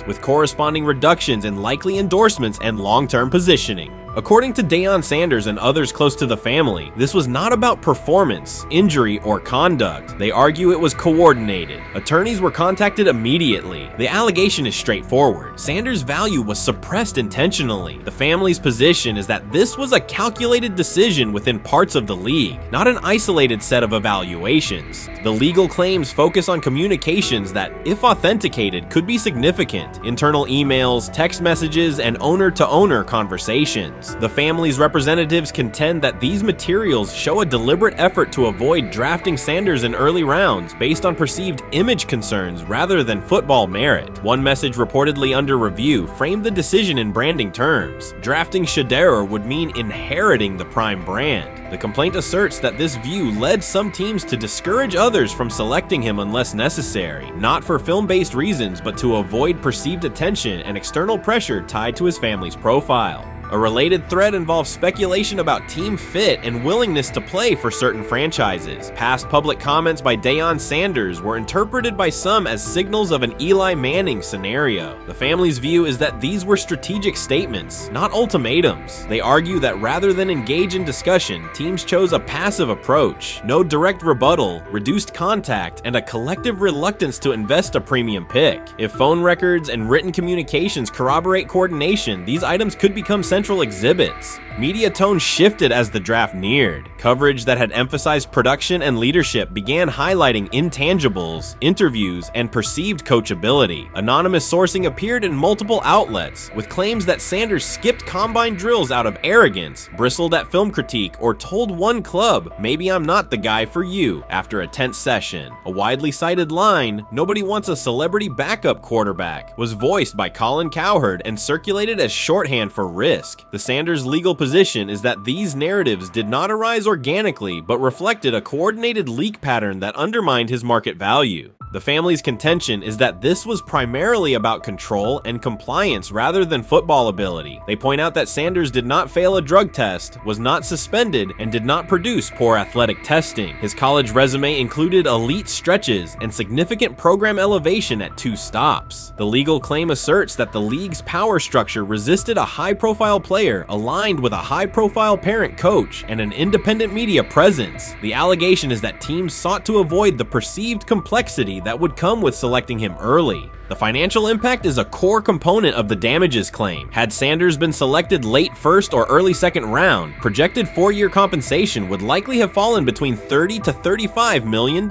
with corresponding reductions in likely endorsements and long-term positioning. According to Deion Sanders and others close to the family, this was not about performance, injury, or conduct. They argue it was coordinated. Attorneys were contacted immediately. The allegation is straightforward. Sanders' value was suppressed intentionally. The family's position is that this was a calculated decision within parts of the league, not an isolated set of evaluations. The legal claims focus on communications that, if authenticated, could be significant. Internal emails, text messages, and owner-to-owner conversations. The family's representatives contend that these materials show a deliberate effort to avoid drafting Sanders in early rounds based on perceived image concerns rather than football merit. One message reportedly under review framed the decision in branding terms. Drafting Shedeur would mean inheriting the prime brand. The complaint asserts that this view led some teams to discourage others from selecting him unless necessary, not for film-based reasons, but to avoid perceived attention and external pressure tied to his family's profile. A related thread involves speculation about team fit and willingness to play for certain franchises. Past public comments by Deion Sanders were interpreted by some as signals of an Eli Manning scenario. The family's view is that these were strategic statements, not ultimatums. They argue that rather than engage in discussion, teams chose a passive approach, no direct rebuttal, reduced contact, and a collective reluctance to invest a premium pick. If phone records and written communications corroborate coordination, these items could become central exhibits. Media tone shifted as the draft neared. Coverage that had emphasized production and leadership began highlighting intangibles, interviews, and perceived coachability. Anonymous sourcing appeared in multiple outlets, with claims that Sanders skipped combine drills out of arrogance, bristled at film critique, or told one club, "Maybe I'm not the guy for you," after a tense session. A widely cited line, "Nobody wants a celebrity backup quarterback," was voiced by Colin Cowherd and circulated as shorthand for risk. The Sanders legal position is that these narratives did not arise organically, but reflected a coordinated leak pattern that undermined his market value. The family's contention is that this was primarily about control and compliance rather than football ability. They point out that Sanders did not fail a drug test, was not suspended, and did not produce poor athletic testing. His college resume included elite stretches and significant program elevation at 2 stops. The legal claim asserts that the league's power structure resisted a high-profile player aligned with a high-profile parent coach and an independent media presence. The allegation is that teams sought to avoid the perceived complexity that would come with selecting him early. The financial impact is a core component of the damages claim. Had Sanders been selected late first or early second round, projected 4-year compensation would likely have fallen between $30 to $35 million,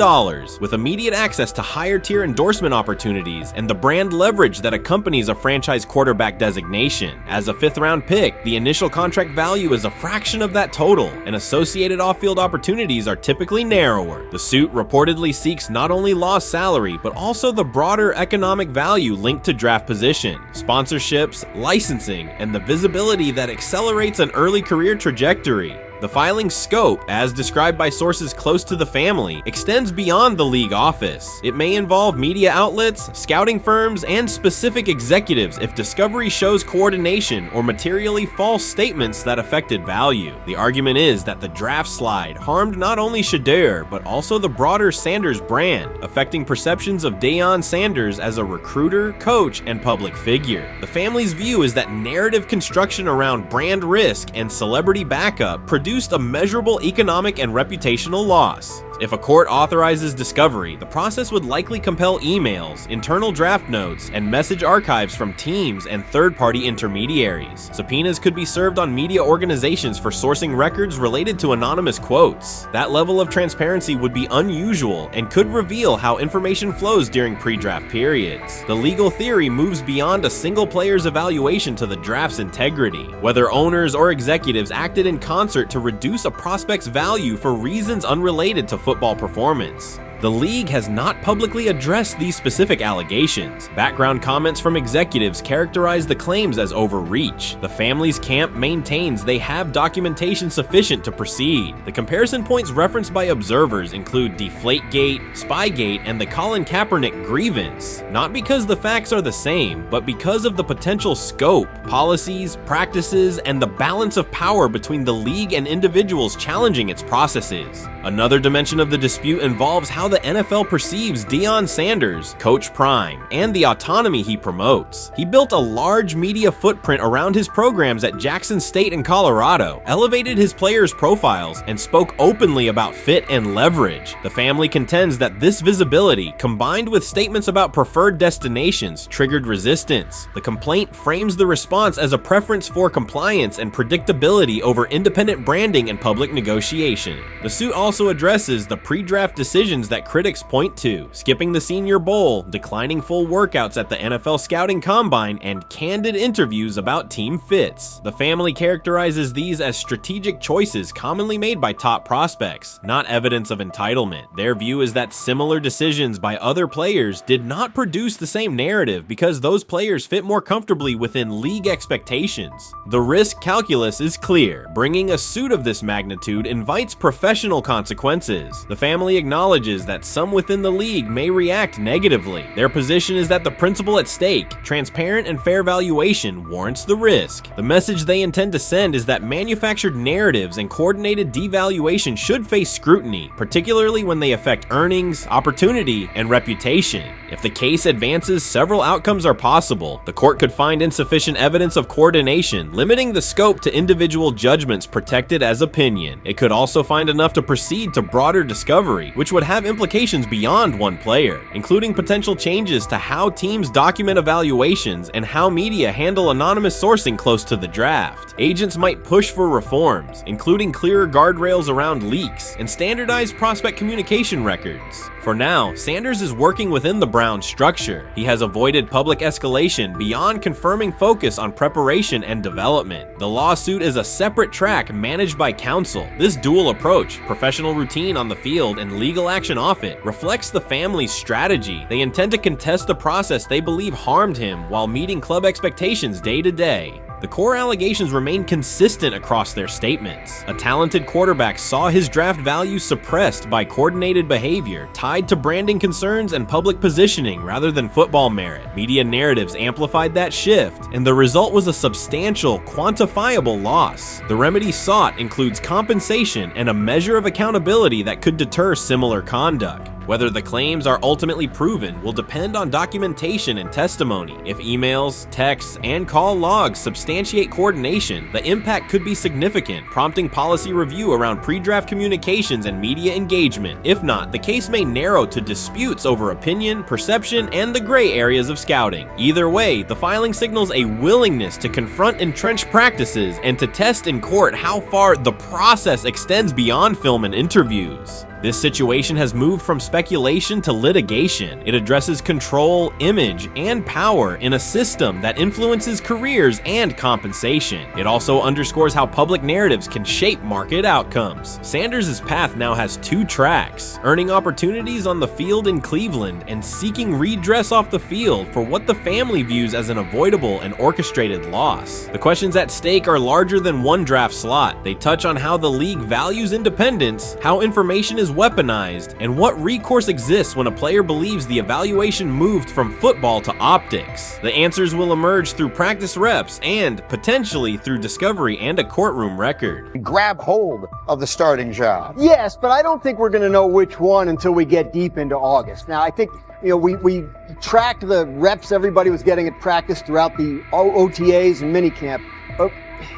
with immediate access to higher tier endorsement opportunities and the brand leverage that accompanies a franchise quarterback designation. As a 5th round pick, the initial contract value is a fraction of that total, and associated off-field opportunities are typically narrower. The suit reportedly seeks not only lost salary, but also the broader economic value linked to draft position, sponsorships, licensing, and the visibility that accelerates an early career trajectory. The filing's scope, as described by sources close to the family, extends beyond the league office. It may involve media outlets, scouting firms, and specific executives if discovery shows coordination or materially false statements that affected value. The argument is that the draft slide harmed not only Shedeur, but also the broader Sanders brand, affecting perceptions of Deion Sanders as a recruiter, coach, and public figure. The family's view is that narrative construction around brand risk and celebrity backup produced a measurable economic and reputational loss. If a court authorizes discovery, the process would likely compel emails, internal draft notes, and message archives from teams and third-party intermediaries. Subpoenas could be served on media organizations for sourcing records related to anonymous quotes. That level of transparency would be unusual and could reveal how information flows during pre-draft periods. The legal theory moves beyond a single player's evaluation to the draft's integrity, whether owners or executives acted in concert to reduce a prospect's value for reasons unrelated to football performance. The league has not publicly addressed these specific allegations. Background comments from executives characterize the claims as overreach. The family's camp maintains they have documentation sufficient to proceed. The comparison points referenced by observers include Deflategate, Spygate, and the Colin Kaepernick grievance, not because the facts are the same, but because of the potential scope, policies, practices, and the balance of power between the league and individuals challenging its processes. Another dimension of the dispute involves how the NFL perceives Deion Sanders, Coach Prime, and the autonomy he promotes. He built a large media footprint around his programs at Jackson State and Colorado, elevated his players' profiles, and spoke openly about fit and leverage. The family contends that this visibility, combined with statements about preferred destinations, triggered resistance. The complaint frames the response as a preference for compliance and predictability over independent branding and public negotiation. The suit also addresses the pre-draft decisions that critics point to: skipping the Senior Bowl, declining full workouts at the NFL Scouting Combine, and candid interviews about team fits. The family characterizes these as strategic choices commonly made by top prospects, not evidence of entitlement. Their view is that similar decisions by other players did not produce the same narrative because those players fit more comfortably within league expectations. The risk calculus is clear. Bringing a suit of this magnitude invites professional consequences. The family acknowledges that some within the league may react negatively. Their position is that the principle at stake, transparent and fair valuation, warrants the risk. The message they intend to send is that manufactured narratives and coordinated devaluation should face scrutiny, particularly when they affect earnings, opportunity, and reputation. If the case advances, several outcomes are possible. The court could find insufficient evidence of coordination, limiting the scope to individual judgments protected as opinion. It could also find enough to proceed to broader discovery, which would have implications beyond one player, including potential changes to how teams document evaluations and how media handle anonymous sourcing close to the draft. Agents might push for reforms, including clearer guardrails around leaks and standardized prospect communication records. For now, Sanders is working within the Browns structure. He has avoided public escalation beyond confirming focus on preparation and development. The lawsuit is a separate track managed by counsel. This dual approach, professional routine on the field and legal action off it, reflects the family's strategy. They intend to contest the process they believe harmed him while meeting club expectations day to day. The core allegations remain consistent across their statements. A talented quarterback saw his draft value suppressed by coordinated behavior tied to branding concerns and public positioning rather than football merit. Media narratives amplified that shift, and the result was a substantial, quantifiable loss. The remedy sought includes compensation and a measure of accountability that could deter similar conduct. Whether the claims are ultimately proven will depend on documentation and testimony. If emails, texts, and call logs substantiate coordination, the impact could be significant, prompting policy review around pre-draft communications and media engagement. If not, the case may narrow to disputes over opinion, perception, and the gray areas of scouting. Either way, the filing signals a willingness to confront entrenched practices and to test in court how far the process extends beyond film and interviews. This situation has moved from speculation to litigation. It addresses control, image, and power in a system that influences careers and compensation. It also underscores how public narratives can shape market outcomes. Sanders' path now has two tracks: earning opportunities on the field in Cleveland and seeking redress off the field for what the family views as an avoidable and orchestrated loss. The questions at stake are larger than one draft slot. They touch on how the league values independence, how information is weaponized, and what recourse exists when a player believes the evaluation moved from football to optics. The answers will emerge through practice reps and, potentially, through discovery and a courtroom record. Grab hold of the starting job. Yes, but I don't think we're going to know which one until we get deep into August. Now, I think, we tracked the reps everybody was getting at practice throughout the OTAs and minicamp. But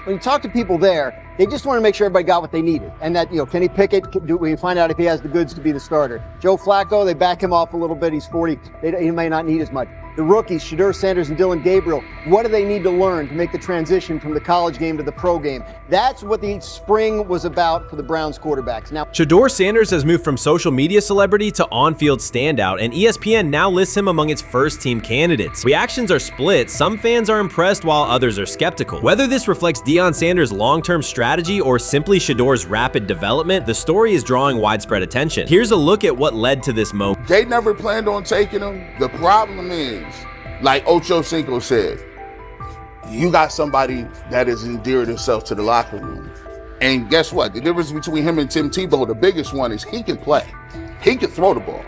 when you talk to people there, they just want to make sure everybody got what they needed. And that, Kenny Pickett, we find out if he has the goods to be the starter. Joe Flacco, they back him off a little bit. He's 40. He may not need as much. The rookies, Shedeur Sanders and Dillon Gabriel, what do they need to learn to make the transition from the college game to the pro game? That's what the spring was about for the Browns quarterbacks. Now, Shedeur Sanders has moved from social media celebrity to on-field standout, and ESPN now lists him among its first-team candidates. Reactions are split. Some fans are impressed while others are skeptical. Whether this reflects Deion Sanders' long-term strategy or simply Shedeur's rapid development, the story is drawing widespread attention. Here's a look at what led to this moment. They never planned on taking him. The problem is, like Ocho Cinco said, you got somebody that has endeared himself to the locker room. And guess what? The difference between him and Tim Tebow, the biggest one, is he can play. He can throw the ball.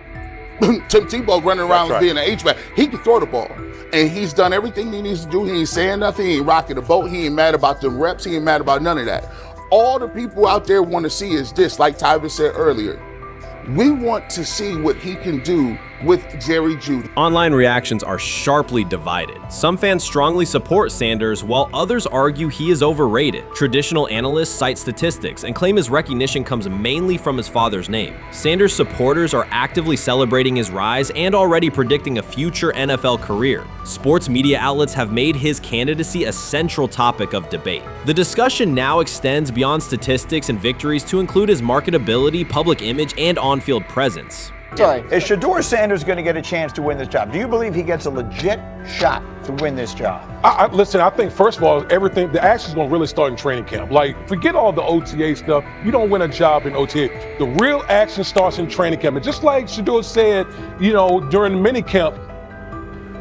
Tim Tebow running around being an H-back. He can throw the ball. And he's done everything he needs to do. He ain't saying nothing. He ain't rocking the boat. He ain't mad about the reps. He ain't mad about none of that. All the people out there want to see is this, like Tyvis said earlier. We want to see what he can do with Jerry Jeudy. Online reactions are sharply divided. Some fans strongly support Sanders, while others argue he is overrated. Traditional analysts cite statistics and claim his recognition comes mainly from his father's name. Sanders supporters are actively celebrating his rise and already predicting a future NFL career. Sports media outlets have made his candidacy a central topic of debate. The discussion now extends beyond statistics and victories to include his marketability, public image, and on-field presence. Sorry. Is Shedeur Sanders going to get a chance to win this job? Do you believe he gets a legit shot to win this job? Listen, I think, first of all, the action's going to really start in training camp. Like, forget all the OTA stuff. You don't win a job in OTA. The real action starts in training camp. And just like Shedeur said, during the mini camp,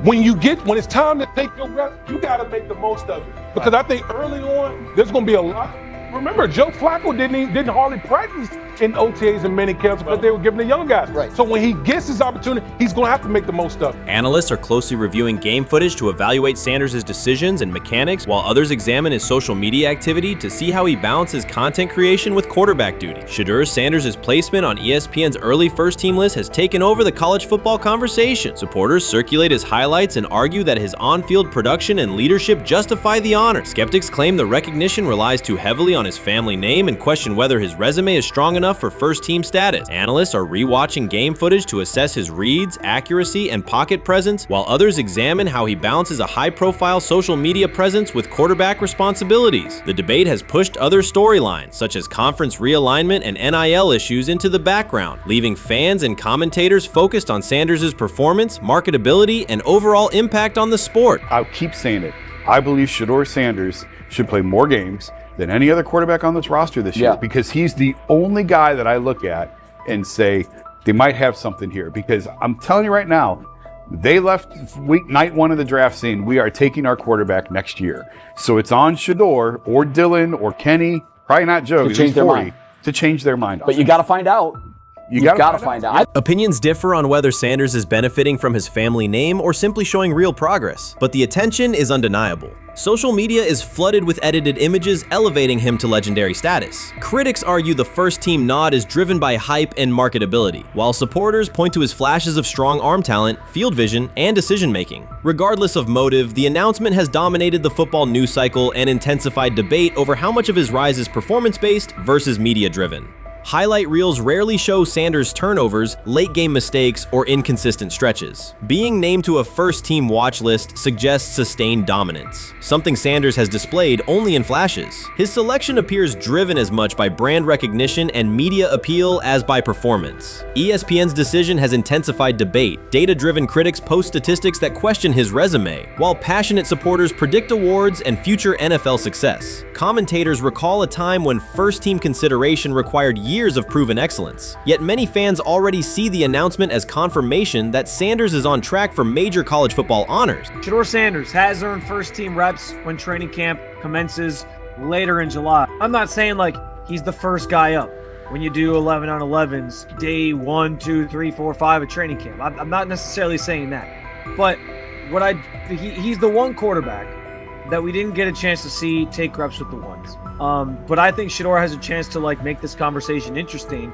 when it's time to take your rep, you got to make the most of it. Because I think early on, there's going to be a lot. Remember, Joe Flacco didn't hardly practice in OTAs and mini camps because they were giving the young guys. Right. So when he gets his opportunity, he's going to have to make the most of it. Analysts are closely reviewing game footage to evaluate Sanders' decisions and mechanics, while others examine his social media activity to see how he balances content creation with quarterback duty. Shedeur Sanders' placement on ESPN's early first-team list has taken over the college football conversation. Supporters circulate his highlights and argue that his on-field production and leadership justify the honor. Skeptics claim the recognition relies too heavily on his family name and question whether his resume is strong enough enough for first-team status. Analysts are rewatching game footage to assess his reads, accuracy, and pocket presence, while others examine how he balances a high-profile social media presence with quarterback responsibilities. The debate has pushed other storylines, such as conference realignment and NIL issues, into the background, leaving fans and commentators focused on Sanders' performance, marketability, and overall impact on the sport. I'll keep saying it. I believe Shedeur Sanders should play more games than any other quarterback on this roster this year, because he's the only guy that I look at and say they might have something here. Because I'm telling you right now, they left night one of the draft saying we are taking our quarterback next year. So it's on Shedeur or Dylan or Kenny, probably not Joe, to change their mind. To change their mind. But you got to find out. You've got to find out. Opinions differ on whether Sanders is benefiting from his family name or simply showing real progress, but the attention is undeniable. Social media is flooded with edited images elevating him to legendary status. Critics argue the first-team nod is driven by hype and marketability, while supporters point to his flashes of strong arm talent, field vision, and decision-making. Regardless of motive, the announcement has dominated the football news cycle and intensified debate over how much of his rise is performance-based versus media-driven. Highlight reels rarely show Sanders' turnovers, late-game mistakes, or inconsistent stretches. Being named to a first-team watch list suggests sustained dominance, something Sanders has displayed only in flashes. His selection appears driven as much by brand recognition and media appeal as by performance. ESPN's decision has intensified debate. Data-driven critics post statistics that question his resume, while passionate supporters predict awards and future NFL success. Commentators recall a time when first-team consideration required years of proven excellence. Yet many fans already see the announcement as confirmation that Sanders is on track for major college football honors. Shedeur Sanders has earned first-team reps when training camp commences later in July. I'm not saying like he's the first guy up when you do 11 on 11s day 1, 2, 3, 4, 5 at training camp. I'm not necessarily saying that, but he's the one quarterback that we didn't get a chance to see take reps with the ones. But I think Shedeur has a chance to like make this conversation interesting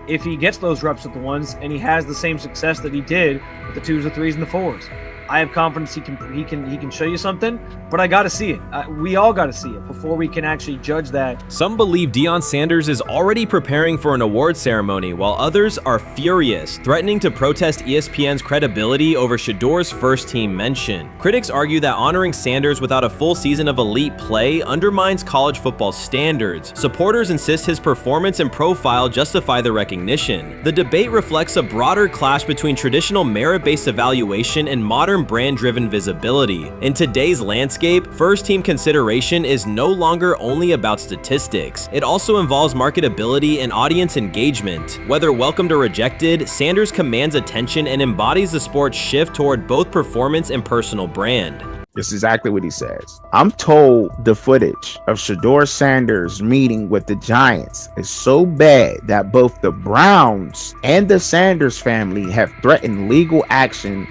if he gets those reps with the ones and he has the same success that he did with the 2s, the 3s, and the 4s. I have confidence he can show you something, but I got to see it. We all got to see it before we can actually judge that. Some believe Deion Sanders is already preparing for an award ceremony, while others are furious, threatening to protest ESPN's credibility over Shedeur's first-team mention. Critics argue that honoring Sanders without a full season of elite play undermines college football standards. Supporters insist his performance and profile justify the recognition. The debate reflects a broader clash between traditional merit-based evaluation and modern brand-driven visibility. In today's landscape, first-team consideration is no longer only about statistics. It also involves marketability and audience engagement. Whether welcomed or rejected, Sanders commands attention and embodies the sport's shift toward both performance and personal brand. This is exactly what he says. I'm told the footage of Shedeur Sanders meeting with the Giants is so bad that both the Browns and the Sanders family have threatened legal action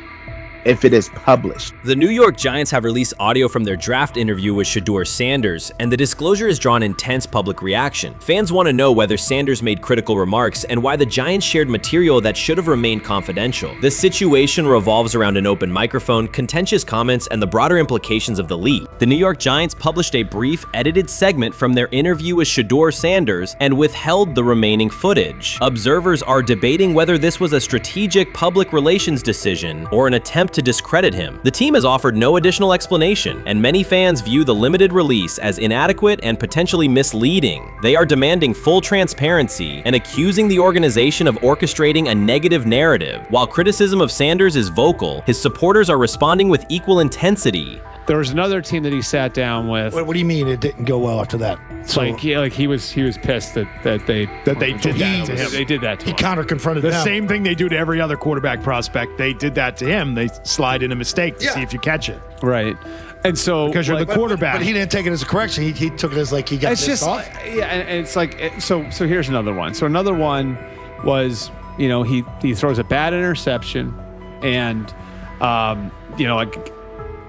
if it is published. The New York Giants have released audio from their draft interview with Shedeur Sanders, and the disclosure has drawn intense public reaction. Fans want to know whether Sanders made critical remarks and why the Giants shared material that should have remained confidential. The situation revolves around an open microphone, contentious comments, and the broader implications of the leak. The New York Giants published a brief, edited segment from their interview with Shedeur Sanders and withheld the remaining footage. Observers are debating whether this was a strategic public relations decision or an attempt to discredit him. The team has offered no additional explanation, and many fans view the limited release as inadequate and potentially misleading. They are demanding full transparency and accusing the organization of orchestrating a negative narrative. While criticism of Sanders is vocal, his supporters are responding with equal intensity. There was another team that he sat down with. What do you mean it didn't go well after that? So, he was pissed that they did that to him. They did that to him. He counter-confronted them. The same thing they do to every other quarterback prospect. They did that to him. They slide in a mistake to see if you catch it. Right. And so because you're the quarterback. But he didn't take it as a correction. He took it as like he got pissed off. Yeah, and it's like so here's another one. So another one was, he throws a bad interception, and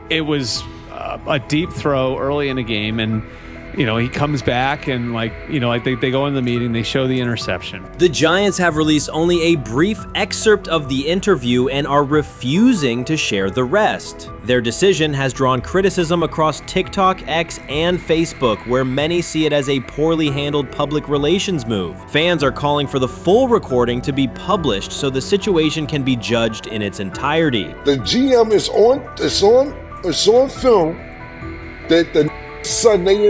it was a deep throw early in the game, and he comes back and they go in the meeting, they show the interception. The Giants have released only a brief excerpt of the interview and are refusing to share the rest. Their decision has drawn criticism across TikTok, X, and Facebook, where many see it as a poorly handled public relations move. Fans are calling for the full recording to be published so the situation can be judged in its entirety. The GM is on film that the son, they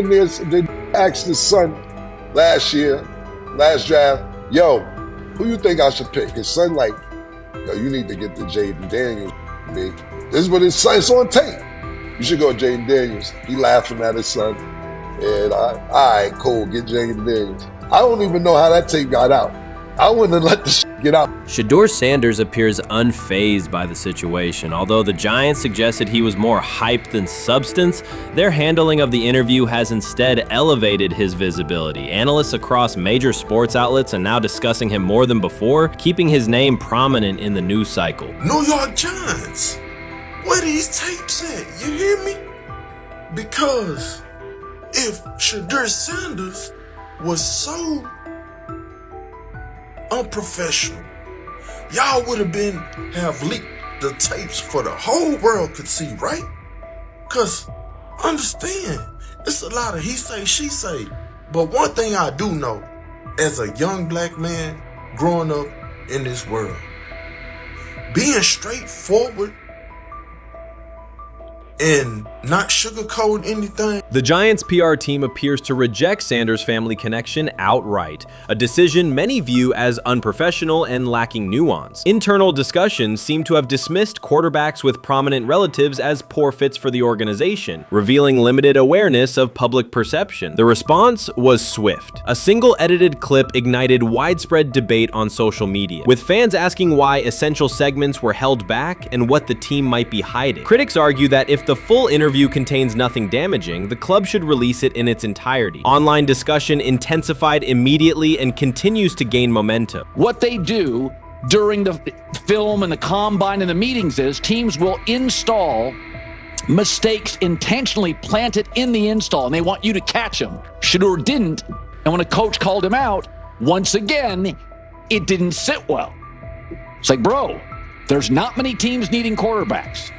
asked the son last draft, yo, who you think I should pick? His son like, yo, you need to get the Jaden Daniels, big. This is what his son, it's on tape. You should go Jaden Daniels. He laughing at his son. And all right, cool, get Jaden Daniels. I don't even know how that tape got out. I wouldn't have let the get out. Shedeur Sanders appears unfazed by the situation. Although the Giants suggested he was more hype than substance, their handling of the interview has instead elevated his visibility. Analysts across major sports outlets are now discussing him more than before, keeping his name prominent in the news cycle. New York Giants, where these tapes at? You hear me? Because if Shedeur Sanders was so unprofessional, y'all would have leaked the tapes for the whole world could see, right? Cause understand, it's a lot of he say, she say. But one thing I do know, as a young black man growing up in this world, being straightforward and not sugarcoat anything. The Giants' PR team appears to reject Sanders' family connection outright, a decision many view as unprofessional and lacking nuance. Internal discussions seem to have dismissed quarterbacks with prominent relatives as poor fits for the organization, revealing limited awareness of public perception. The response was swift. A single edited clip ignited widespread debate on social media, with fans asking why essential segments were held back and what the team might be hiding. Critics argue that if the full interview contains nothing damaging, the club should release it in its entirety. Online discussion intensified immediately and continues to gain momentum. What they do during the film and the combine and the meetings is teams will install mistakes intentionally planted in the install, and they want you to catch them. Shedeur didn't, and when a coach called him out, once again, it didn't sit well. It's like, bro, there's not many teams needing quarterbacks,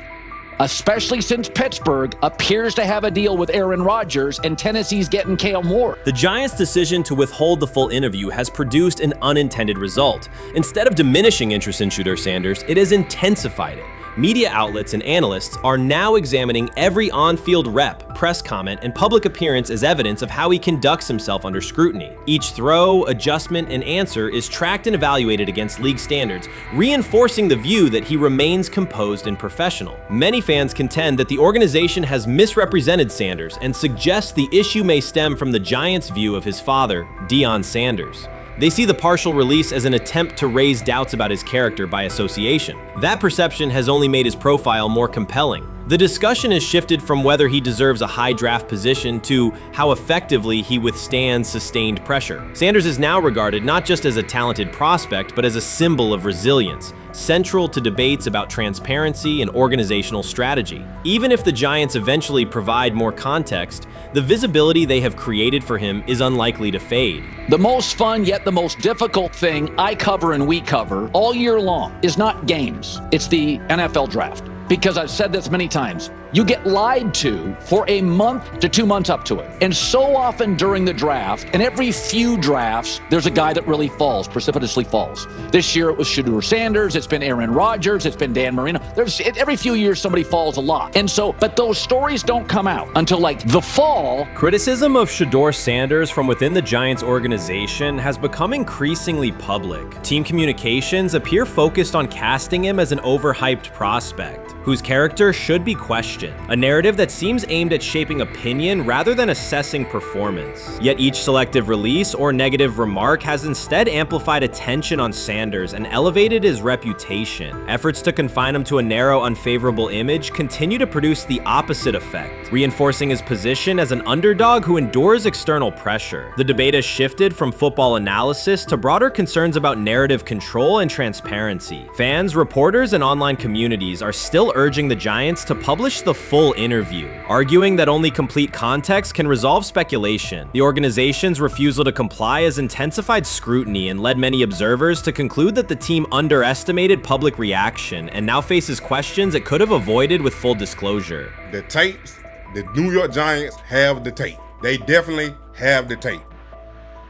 especially since Pittsburgh appears to have a deal with Aaron Rodgers and Tennessee's getting Kale Moore. The Giants' decision to withhold the full interview has produced an unintended result. Instead of diminishing interest in Shedeur Sanders, it has intensified it. Media outlets and analysts are now examining every on-field rep, press comment, and public appearance as evidence of how he conducts himself under scrutiny. Each throw, adjustment, and answer is tracked and evaluated against league standards, reinforcing the view that he remains composed and professional. Many fans contend that the organization has misrepresented Sanders and suggest the issue may stem from the Giants' view of his father, Deion Sanders. They see the partial release as an attempt to raise doubts about his character by association. That perception has only made his profile more compelling. The discussion has shifted from whether he deserves a high draft position to how effectively he withstands sustained pressure. Sanders is now regarded not just as a talented prospect, but as a symbol of resilience, central to debates about transparency and organizational strategy. Even if the Giants eventually provide more context, the visibility they have created for him is unlikely to fade. The most fun yet the most difficult thing I cover and we cover all year long is not games. It's the NFL draft. Because I've said this many times, you get lied to for a month to 2 months up to it. And so often during the draft, and every few drafts, there's a guy that really falls, precipitously falls. This year it was Shedeur Sanders, it's been Aaron Rodgers, it's been Dan Marino. Every few years somebody falls a lot. And so, but those stories don't come out until like the fall. Criticism of Shedeur Sanders from within the Giants organization has become increasingly public. Team communications appear focused on casting him as an overhyped prospect, whose character should be questioned, a narrative that seems aimed at shaping opinion rather than assessing performance. Yet each selective release or negative remark has instead amplified attention on Sanders and elevated his reputation. Efforts to confine him to a narrow, unfavorable image continue to produce the opposite effect, reinforcing his position as an underdog who endures external pressure. The debate has shifted from football analysis to broader concerns about narrative control and transparency. Fans, reporters, and online communities are still urging the Giants to publish the the full interview, arguing that only complete context can resolve speculation. The organization's refusal to comply has intensified scrutiny and led many observers to conclude that the team underestimated public reaction and now faces questions it could have avoided with full disclosure. The tapes, the New York Giants have the tape. They definitely have the tape.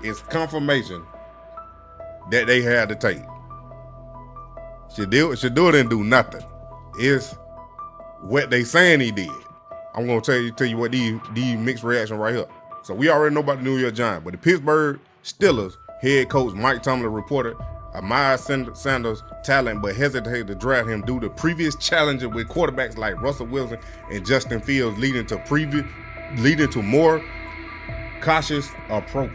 It's confirmation that they had the tape. Shedeur didn't do nothing. It's what they saying he did. I'm gonna tell you what these mixed reaction right here. So we already know about the New York Giants, but the Pittsburgh Steelers head coach Mike Tomlin reported Miles Sanders' talent, but hesitated to draft him due to previous challenges with quarterbacks like Russell Wilson and Justin Fields, leading to more cautious approach.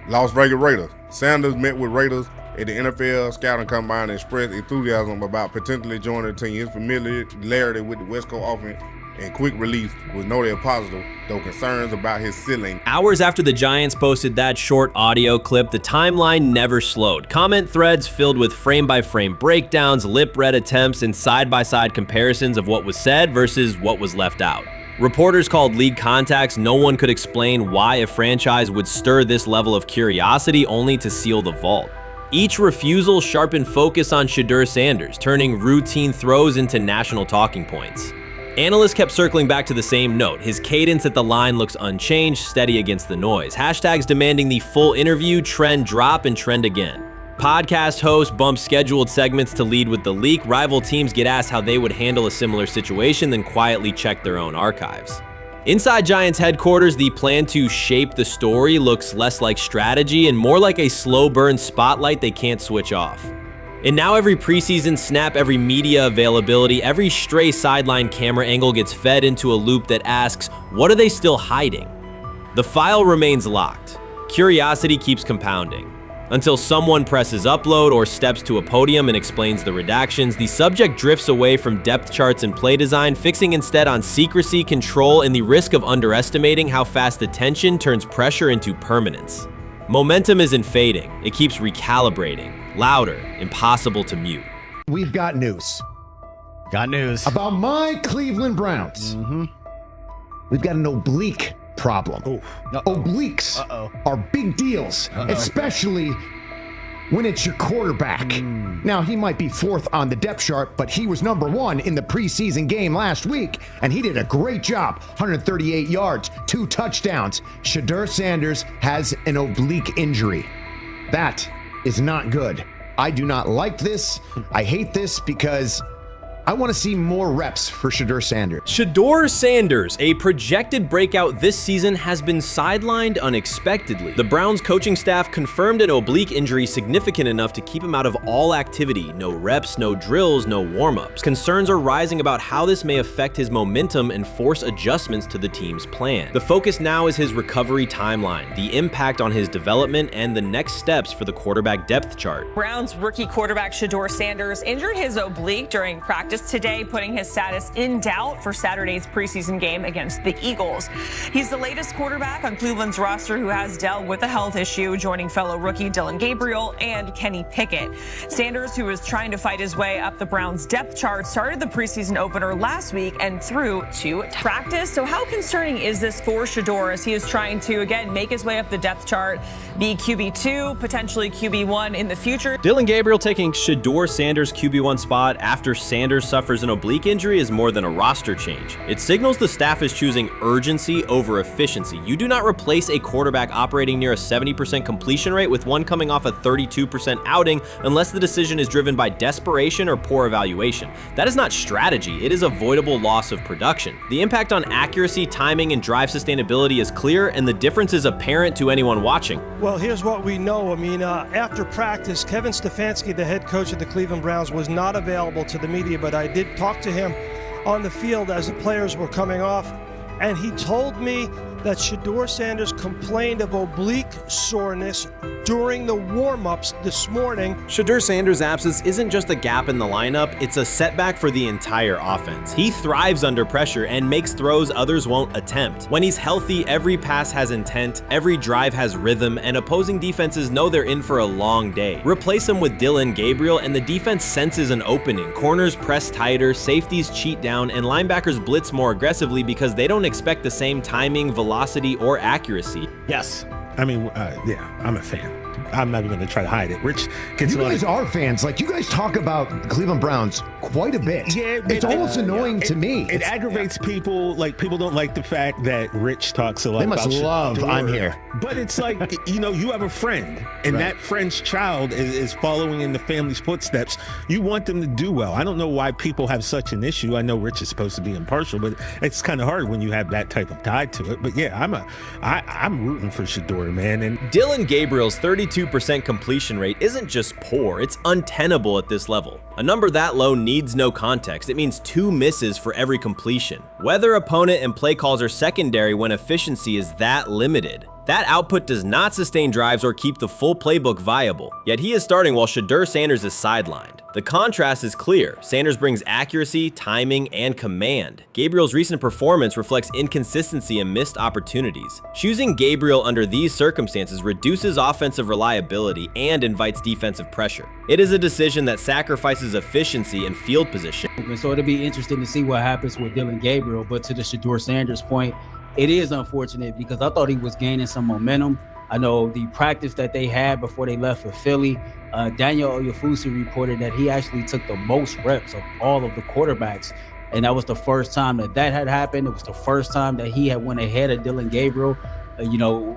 Las Vegas Raiders. Sanders met with Raiders at the NFL scouting combine and expressed enthusiasm about potentially joining the team. His familiarity with the West Coast offense and quick release was noted positive, though concerns about his ceiling. Hours after the Giants posted that short audio clip, the timeline never slowed. Comment threads filled with frame-by-frame breakdowns, lip-read attempts, and side-by-side comparisons of what was said versus what was left out. Reporters called league contacts. No one could explain why a franchise would stir this level of curiosity only to seal the vault. Each refusal sharpened focus on Shedeur Sanders, turning routine throws into national talking points. Analysts kept circling back to the same note. His cadence at the line looks unchanged, steady against the noise. Hashtags demanding the full interview, trend drop, and trend again. Podcast hosts bump scheduled segments to lead with the leak. Rival teams get asked how they would handle a similar situation, then quietly check their own archives. Inside Giants headquarters, the plan to shape the story looks less like strategy and more like a slow burn spotlight they can't switch off. And now every preseason snap, every media availability, every stray sideline camera angle gets fed into a loop that asks, what are they still hiding? The file remains locked. Curiosity keeps compounding. Until someone presses upload or steps to a podium and explains the redactions, the subject drifts away from depth charts and play design, fixing instead on secrecy, control, and the risk of underestimating how fast attention turns pressure into permanence. Momentum isn't fading, it keeps recalibrating, louder, impossible to mute. We've got news. Got news. About my Cleveland Browns. We've got an oblique problem. Obliques are big deals, especially when it's your quarterback. Now, he might be fourth on the depth chart, but he was number one in the preseason game last week, and he did a great job. 138 yards, 2 touchdowns. Shedeur Sanders has an oblique injury. That is not good. I do not like this. I hate this because I want to see more reps for Shedeur Sanders. Shedeur Sanders, a projected breakout this season, has been sidelined unexpectedly. The Browns coaching staff confirmed an oblique injury significant enough to keep him out of all activity. No reps, no drills, no warm-ups. Concerns are rising about how this may affect his momentum and force adjustments to the team's plan. The focus now is his recovery timeline, the impact on his development, and the next steps for the quarterback depth chart. Browns rookie quarterback Shedeur Sanders injured his oblique during practice today, putting his status in doubt for Saturday's preseason game against the Eagles. He's the latest quarterback on Cleveland's roster who has dealt with a health issue, joining fellow rookie Dillon Gabriel and Kenny Pickett. Sanders, who is trying to fight his way up the Browns' depth chart, started the preseason opener last week and threw to practice. So how concerning is this for Shedeur as he is trying to, again, make his way up the depth chart, be QB2, potentially QB1 in the future? Dillon Gabriel taking Shedeur Sanders' QB1 spot after Sanders suffers an oblique injury is more than a roster change. It signals the staff is choosing urgency over efficiency. You do not replace a quarterback operating near a 70% completion rate with one coming off a 32% outing unless the decision is driven by desperation or poor evaluation. That is not strategy, it is avoidable loss of production. The impact on accuracy, timing, and drive sustainability is clear, and the difference is apparent to anyone watching. Well, here's what we know. I mean, after practice, Kevin Stefanski, the head coach of the Cleveland Browns, was not available to the media, but I did talk to him on the field as the players were coming off, and he told me that Shedeur Sanders complained of oblique soreness during the warm-ups this morning. Shedeur Sanders' absence isn't just a gap in the lineup, it's a setback for the entire offense. He thrives under pressure and makes throws others won't attempt. When he's healthy, every pass has intent, every drive has rhythm, and opposing defenses know they're in for a long day. Replace him with Dillon Gabriel and the defense senses an opening. Corners press tighter, safeties cheat down, and linebackers blitz more aggressively because they don't expect the same timing, velocity, or accuracy. Yes. I mean, yeah, I'm a fan. I'm not even going to try to hide it. Rich gets you guys are fans. Like, you guys talk about Cleveland Browns quite a bit. Yeah, it's almost annoying to me. It aggravates people. Like, people don't like the fact that Rich talks a lot They about must love Shedeur. I'm here. But it's like, you know, you have a friend, and that friend's child is following in the family's footsteps. You want them to do well. I don't know why people have such an issue. I know Rich is supposed to be impartial, but it's kind of hard when you have that type of tie to it. But yeah, I'm rooting for Shedeur, man. And Dillon Gabriel's 32% completion rate isn't just poor, it's untenable at this level. A number that low needs no context. It means 2 misses for every completion. Weather, opponent, and play calls are secondary when efficiency is that limited. That output does not sustain drives or keep the full playbook viable, yet he is starting while Shedeur Sanders is sidelined. The contrast is clear. Sanders brings accuracy, timing, and command. Gabriel's recent performance reflects inconsistency and missed opportunities. Choosing Gabriel under these circumstances reduces offensive reliability and invites defensive pressure. It is a decision that sacrifices efficiency and field position. So it'll be interesting to see what happens with Dillon Gabriel, but to the Shedeur Sanders point, it is unfortunate because I thought he was gaining some momentum. I know the practice that they had before they left for Philly, Daniel Oyefusi reported that he actually took the most reps of all of the quarterbacks. And that was the first time that had happened. It was the first time that he had went ahead of Dillon Gabriel,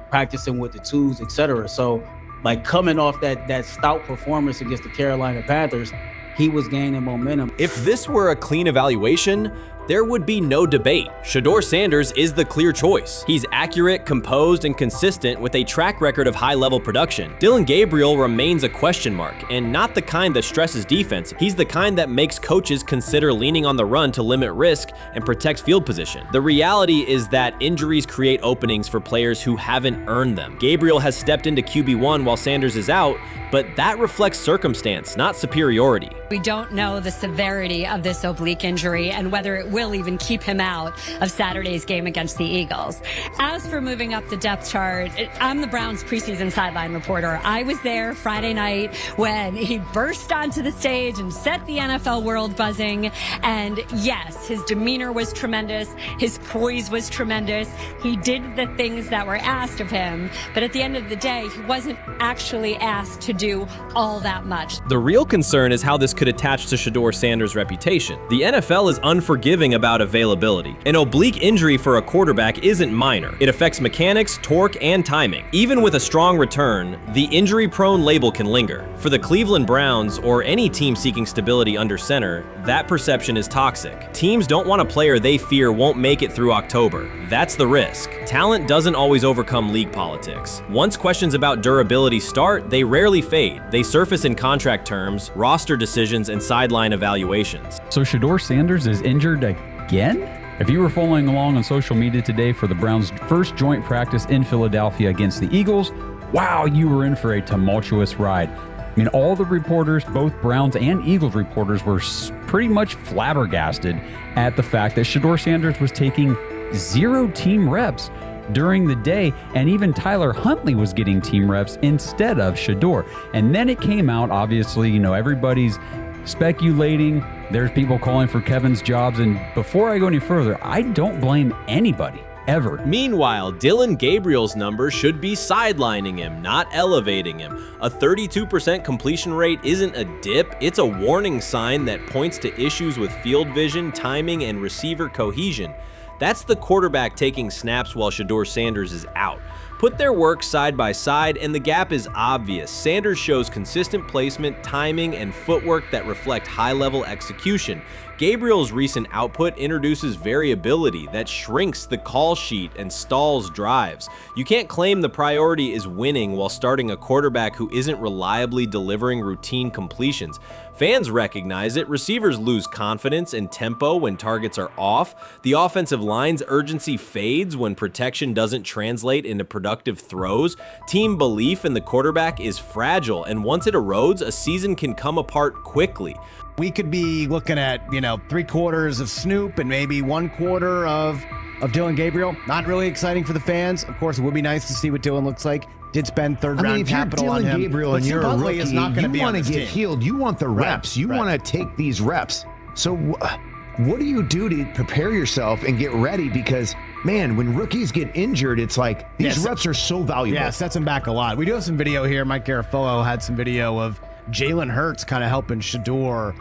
practicing with the twos, etc. So like coming off that stout performance against the Carolina Panthers, he was gaining momentum. If this were a clean evaluation, there would be no debate. Shedeur Sanders is the clear choice. He's accurate, composed, and consistent with a track record of high-level production. Dillon Gabriel remains a question mark, and not the kind that stresses defense. He's the kind that makes coaches consider leaning on the run to limit risk and protect field position. The reality is that injuries create openings for players who haven't earned them. Gabriel has stepped into QB1 while Sanders is out, but that reflects circumstance, not superiority. We don't know the severity of this oblique injury and whether it will even keep him out of Saturday's game against the Eagles. As for moving up the depth chart, I'm the Browns preseason sideline reporter. I was there Friday night when he burst onto the stage and set the NFL world buzzing. And yes, his demeanor was tremendous. His poise was tremendous. He did the things that were asked of him. But at the end of the day, he wasn't actually asked to do all that much. The real concern is how this could attach to Shedeur Sanders' reputation. The NFL is unforgiving about availability. An oblique injury for a quarterback isn't minor. It affects mechanics, torque, and timing. Even with a strong return, the injury-prone label can linger. For the Cleveland Browns, or any team seeking stability under center, that perception is toxic. Teams don't want a player they fear won't make it through October. That's the risk. Talent doesn't always overcome league politics. Once questions about durability start, they rarely fade. They surface in contract terms, roster decisions, and sideline evaluations. So Shedeur Sanders is injured again? If you were following along on social media today for the Browns' first joint practice in Philadelphia against the Eagles, wow, you were in for a tumultuous ride. I mean, all the reporters, both Browns and Eagles reporters, were pretty much flabbergasted at the fact that Shedeur Sanders was taking 0 team reps during the day, and even Tyler Huntley was getting team reps instead of Shedeur. And then it came out, obviously, everybody's speculating. There's people calling for Kevin's jobs, and before I go any further, I don't blame anybody, ever. Meanwhile, Dillon Gabriel's numbers should be sidelining him, not elevating him. A 32% completion rate isn't a dip, it's a warning sign that points to issues with field vision, timing, and receiver cohesion. That's the quarterback taking snaps while Shedeur Sanders is out. Put their work side by side and the gap is obvious. Sanders shows consistent placement, timing, and footwork that reflect high-level execution. Gabriel's recent output introduces variability that shrinks the call sheet and stalls drives. You can't claim the priority is winning while starting a quarterback who isn't reliably delivering routine completions. Fans recognize it, receivers lose confidence and tempo when targets are off, the offensive line's urgency fades when protection doesn't translate into productive throws, team belief in the quarterback is fragile, and once it erodes, a season can come apart quickly. We could be looking at, 3/4 of Snoop and maybe 1/4 of Dylan Gabriel. Not really exciting for the fans. Of course, it would be nice to see what Dylan looks like. Did spend third-round capital on him. If you're Dylan Gabriel and you're a rookie, is not you be want to get healed. You want the reps. You want to take these reps. So what do you do to prepare yourself and get ready? Because, man, when rookies get injured, it's like these reps are so valuable. Yeah, sets them back a lot. We do have some video here. Mike Garafolo had some video of Jalen Hurts kind of helping Shedeur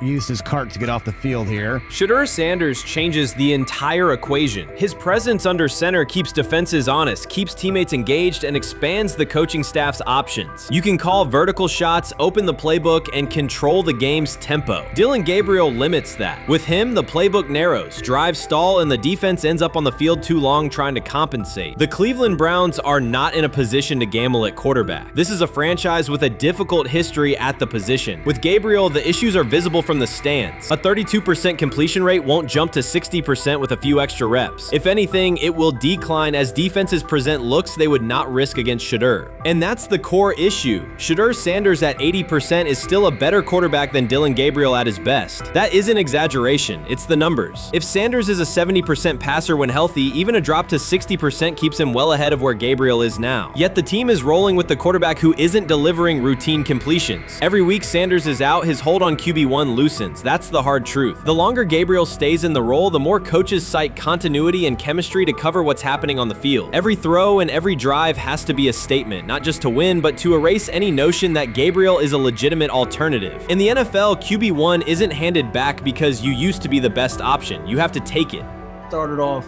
use his cart to get off the field here. Shedeur Sanders changes the entire equation. His presence under center keeps defenses honest, keeps teammates engaged, and expands the coaching staff's options. You can call vertical shots, open the playbook, and control the game's tempo. Dylan Gabriel limits that. With him, the playbook narrows, drives stall, and the defense ends up on the field too long trying to compensate. The Cleveland Browns are not in a position to gamble at quarterback. This is a franchise with a difficult history at the position. With Gabriel, the issues are visible from the stands. A 32% completion rate won't jump to 60% with a few extra reps. If anything, it will decline as defenses present looks they would not risk against Shedeur. And that's the core issue. Shedeur Sanders at 80% is still a better quarterback than Dylan Gabriel at his best. That isn't exaggeration, it's the numbers. If Sanders is a 70% passer when healthy, even a drop to 60% keeps him well ahead of where Gabriel is now. Yet the team is rolling with the quarterback who isn't delivering routine completions. Every week Sanders is out, his hold on QB1 loosens. That's the hard truth. The longer Gabriel stays in the role, the more coaches cite continuity and chemistry to cover what's happening on the field. Every throw and every drive has to be a statement, not just to win, but to erase any notion that Gabriel is a legitimate alternative. In the NFL, QB1 isn't handed back because you used to be the best option. You have to take it. Started off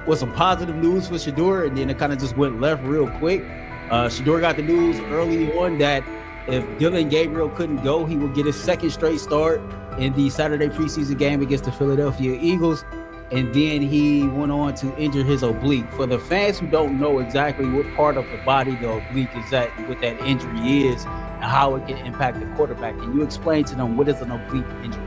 with some positive news for Shedeur, and then it kind of just went left real quick. Shedeur got the news early on that if Dylan Gabriel couldn't go, he would get his second straight start in the Saturday preseason game against the Philadelphia Eagles. And then he went on to injure his oblique. For the fans who don't know exactly what part of the body the oblique is at and what that injury is and how it can impact the quarterback, can you explain to them what is an oblique injury?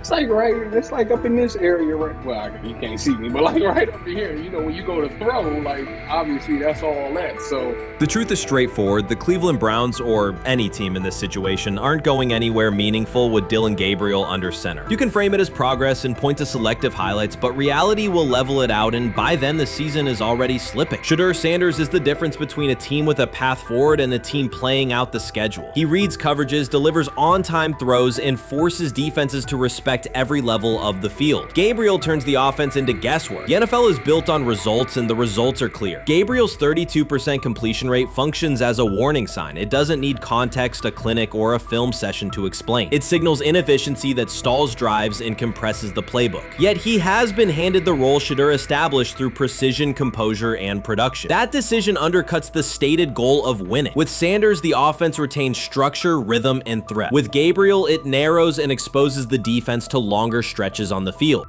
It's like up in this area, right? Well, you can't see me, but like right up in here, when you go to throw, like obviously that's all that. So the truth is straightforward. The Cleveland Browns, or any team in this situation, aren't going anywhere meaningful with Dylan Gabriel under center. You can frame it as progress and point to selective highlights, but reality will level it out, and by then the season is already slipping. Shedeur Sanders is the difference between a team with a path forward and a team playing out the schedule. He reads coverages, delivers on-time throws, and forces defenses to respect every level of the field. Gabriel turns the offense into guesswork. The NFL is built on results, and the results are clear. Gabriel's 32% completion rate functions as a warning sign. It doesn't need context, a clinic, or a film session to explain. It signals inefficiency that stalls drives and compresses the playbook. Yet he has been handed the role Shedeur established through precision, composure, and production. That decision undercuts the stated goal of winning. With Sanders, the offense retains structure, rhythm, and threat. With Gabriel, it narrows and exposes the defense to longer stretches on the field.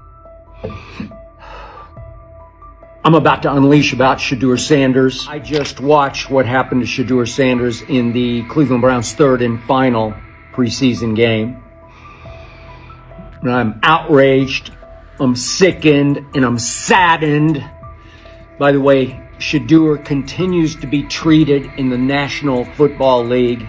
I'm about to unleash about Shedeur Sanders. I just watched what happened to Shedeur Sanders in the Cleveland Browns' third and final preseason game. And I'm outraged, I'm sickened, and I'm saddened. By the way, Shedeur continues to be treated in the National Football League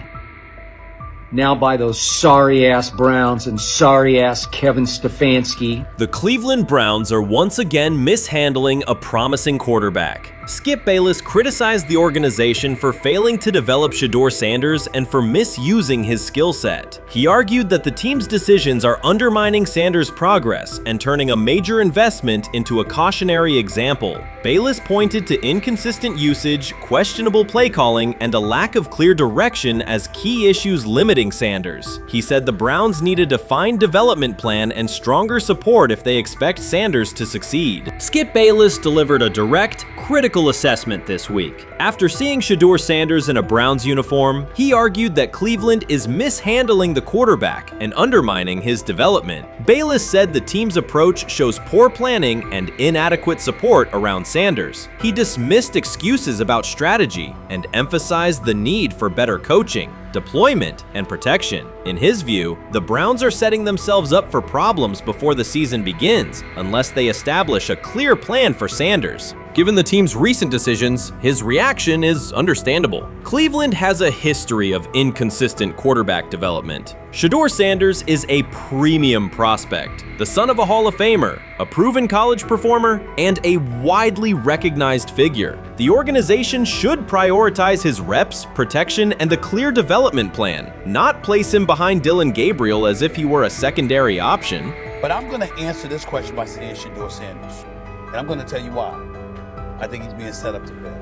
now by those sorry-ass Browns and sorry-ass Kevin Stefanski. The Cleveland Browns are once again mishandling a promising quarterback. Skip Bayless criticized the organization for failing to develop Shedeur Sanders and for misusing his skill set. He argued that the team's decisions are undermining Sanders' progress and turning a major investment into a cautionary example. Bayless pointed to inconsistent usage, questionable play calling, and a lack of clear direction as key issues limiting Sanders. He said the Browns need a defined development plan and stronger support if they expect Sanders to succeed. Skip Bayless delivered a direct, critical assessment this week. After seeing Shedeur Sanders in a Browns uniform, he argued that Cleveland is mishandling the quarterback and undermining his development. Bayless said the team's approach shows poor planning and inadequate support around Sanders. He dismissed excuses about strategy and emphasized the need for better coaching. deployment, and protection. In his view, the Browns are setting themselves up for problems before the season begins, unless they establish a clear plan for Sanders. Given the team's recent decisions, his reaction is understandable. Cleveland has a history of inconsistent quarterback development. Shedeur Sanders is a premium prospect, the son of a Hall of Famer, a proven college performer, and a widely recognized figure. The organization should prioritize his reps, protection, and a clear development plan, not place him behind Dillon Gabriel as if he were a secondary option. But I'm going to answer this question by saying Shedeur Sanders, and I'm going to tell you why. I think he's being set up to fail.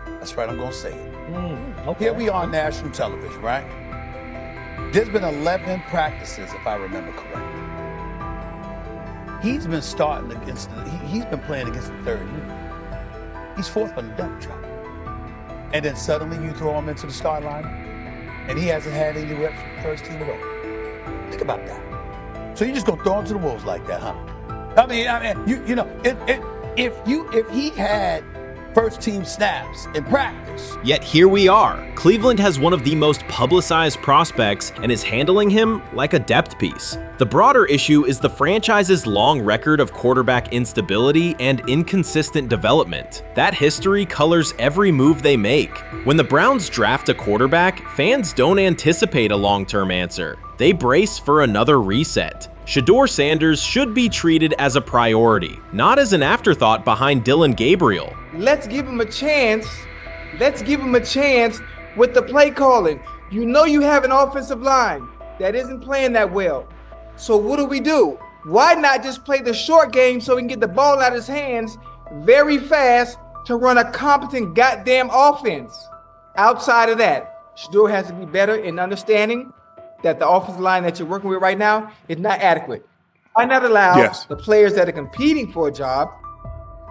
That's right, I'm going to say it. Okay. Here we are on national television, right? There's been 11 practices, if I remember correctly. He's been starting against, he's been playing against the third unit. He's fourth on the depth chart. And then suddenly you throw him into the start line, and he hasn't had any reps for the first team at all. Think about that. So you're just going to throw him to the wolves like that, huh? I mean, you know, if he had first team snaps in practice. Yet here we are. Cleveland has one of the most publicized prospects and is handling him like a depth piece. The broader issue is the franchise's long record of quarterback instability and inconsistent development. That history colors every move they make. When the Browns draft a quarterback, fans don't anticipate a long-term answer. They brace for another reset. Shedeur Sanders should be treated as a priority, not as an afterthought behind Dillon Gabriel. Let's give him a chance. Let's give him a chance with the play calling. You know you have an offensive line that isn't playing that well. So what do? Why not just play the short game so he can get the ball out of his hands very fast to run a competent goddamn offense? Outside of that, Shedeur has to be better in understanding that the offensive line that you're working with right now is not adequate. Why not allow the players that are competing for a job,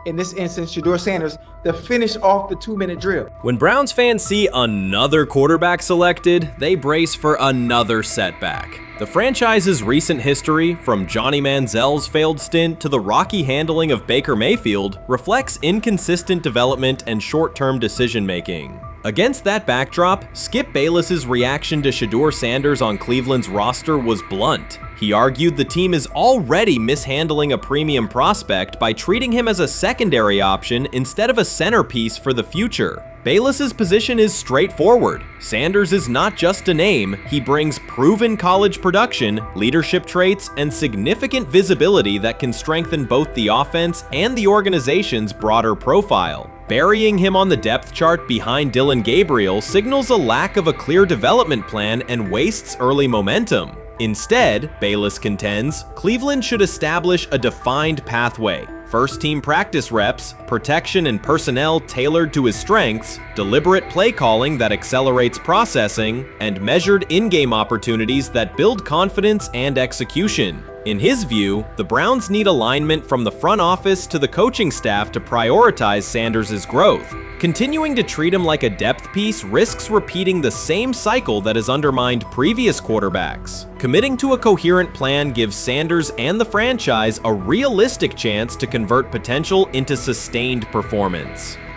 in this instance, Shedeur Sanders, to finish off the 2-minute drill? When Browns fans see another quarterback selected, they brace for another setback. The franchise's recent history, from Johnny Manziel's failed stint to the rocky handling of Baker Mayfield, reflects inconsistent development and short-term decision-making. Against that backdrop, Skip Bayless's reaction to Shedeur Sanders on Cleveland's roster was blunt. He argued the team is already mishandling a premium prospect by treating him as a secondary option instead of a centerpiece for the future. Bayless's position is straightforward. Sanders is not just a name, he brings proven college production, leadership traits, and significant visibility that can strengthen both the offense and the organization's broader profile. Burying him on the depth chart behind Dillon Gabriel signals a lack of a clear development plan and wastes early momentum. Instead, Bayless contends, Cleveland should establish a defined pathway. First-team practice reps, protection and personnel tailored to his strengths, deliberate play calling that accelerates processing, and measured in-game opportunities that build confidence and execution. In his view, the Browns need alignment from the front office to the coaching staff to prioritize Sanders' growth. Continuing to treat him like a depth piece risks repeating the same cycle that has undermined previous quarterbacks. Committing to a coherent plan gives Sanders and the franchise a realistic chance to convert potential into sustained performance.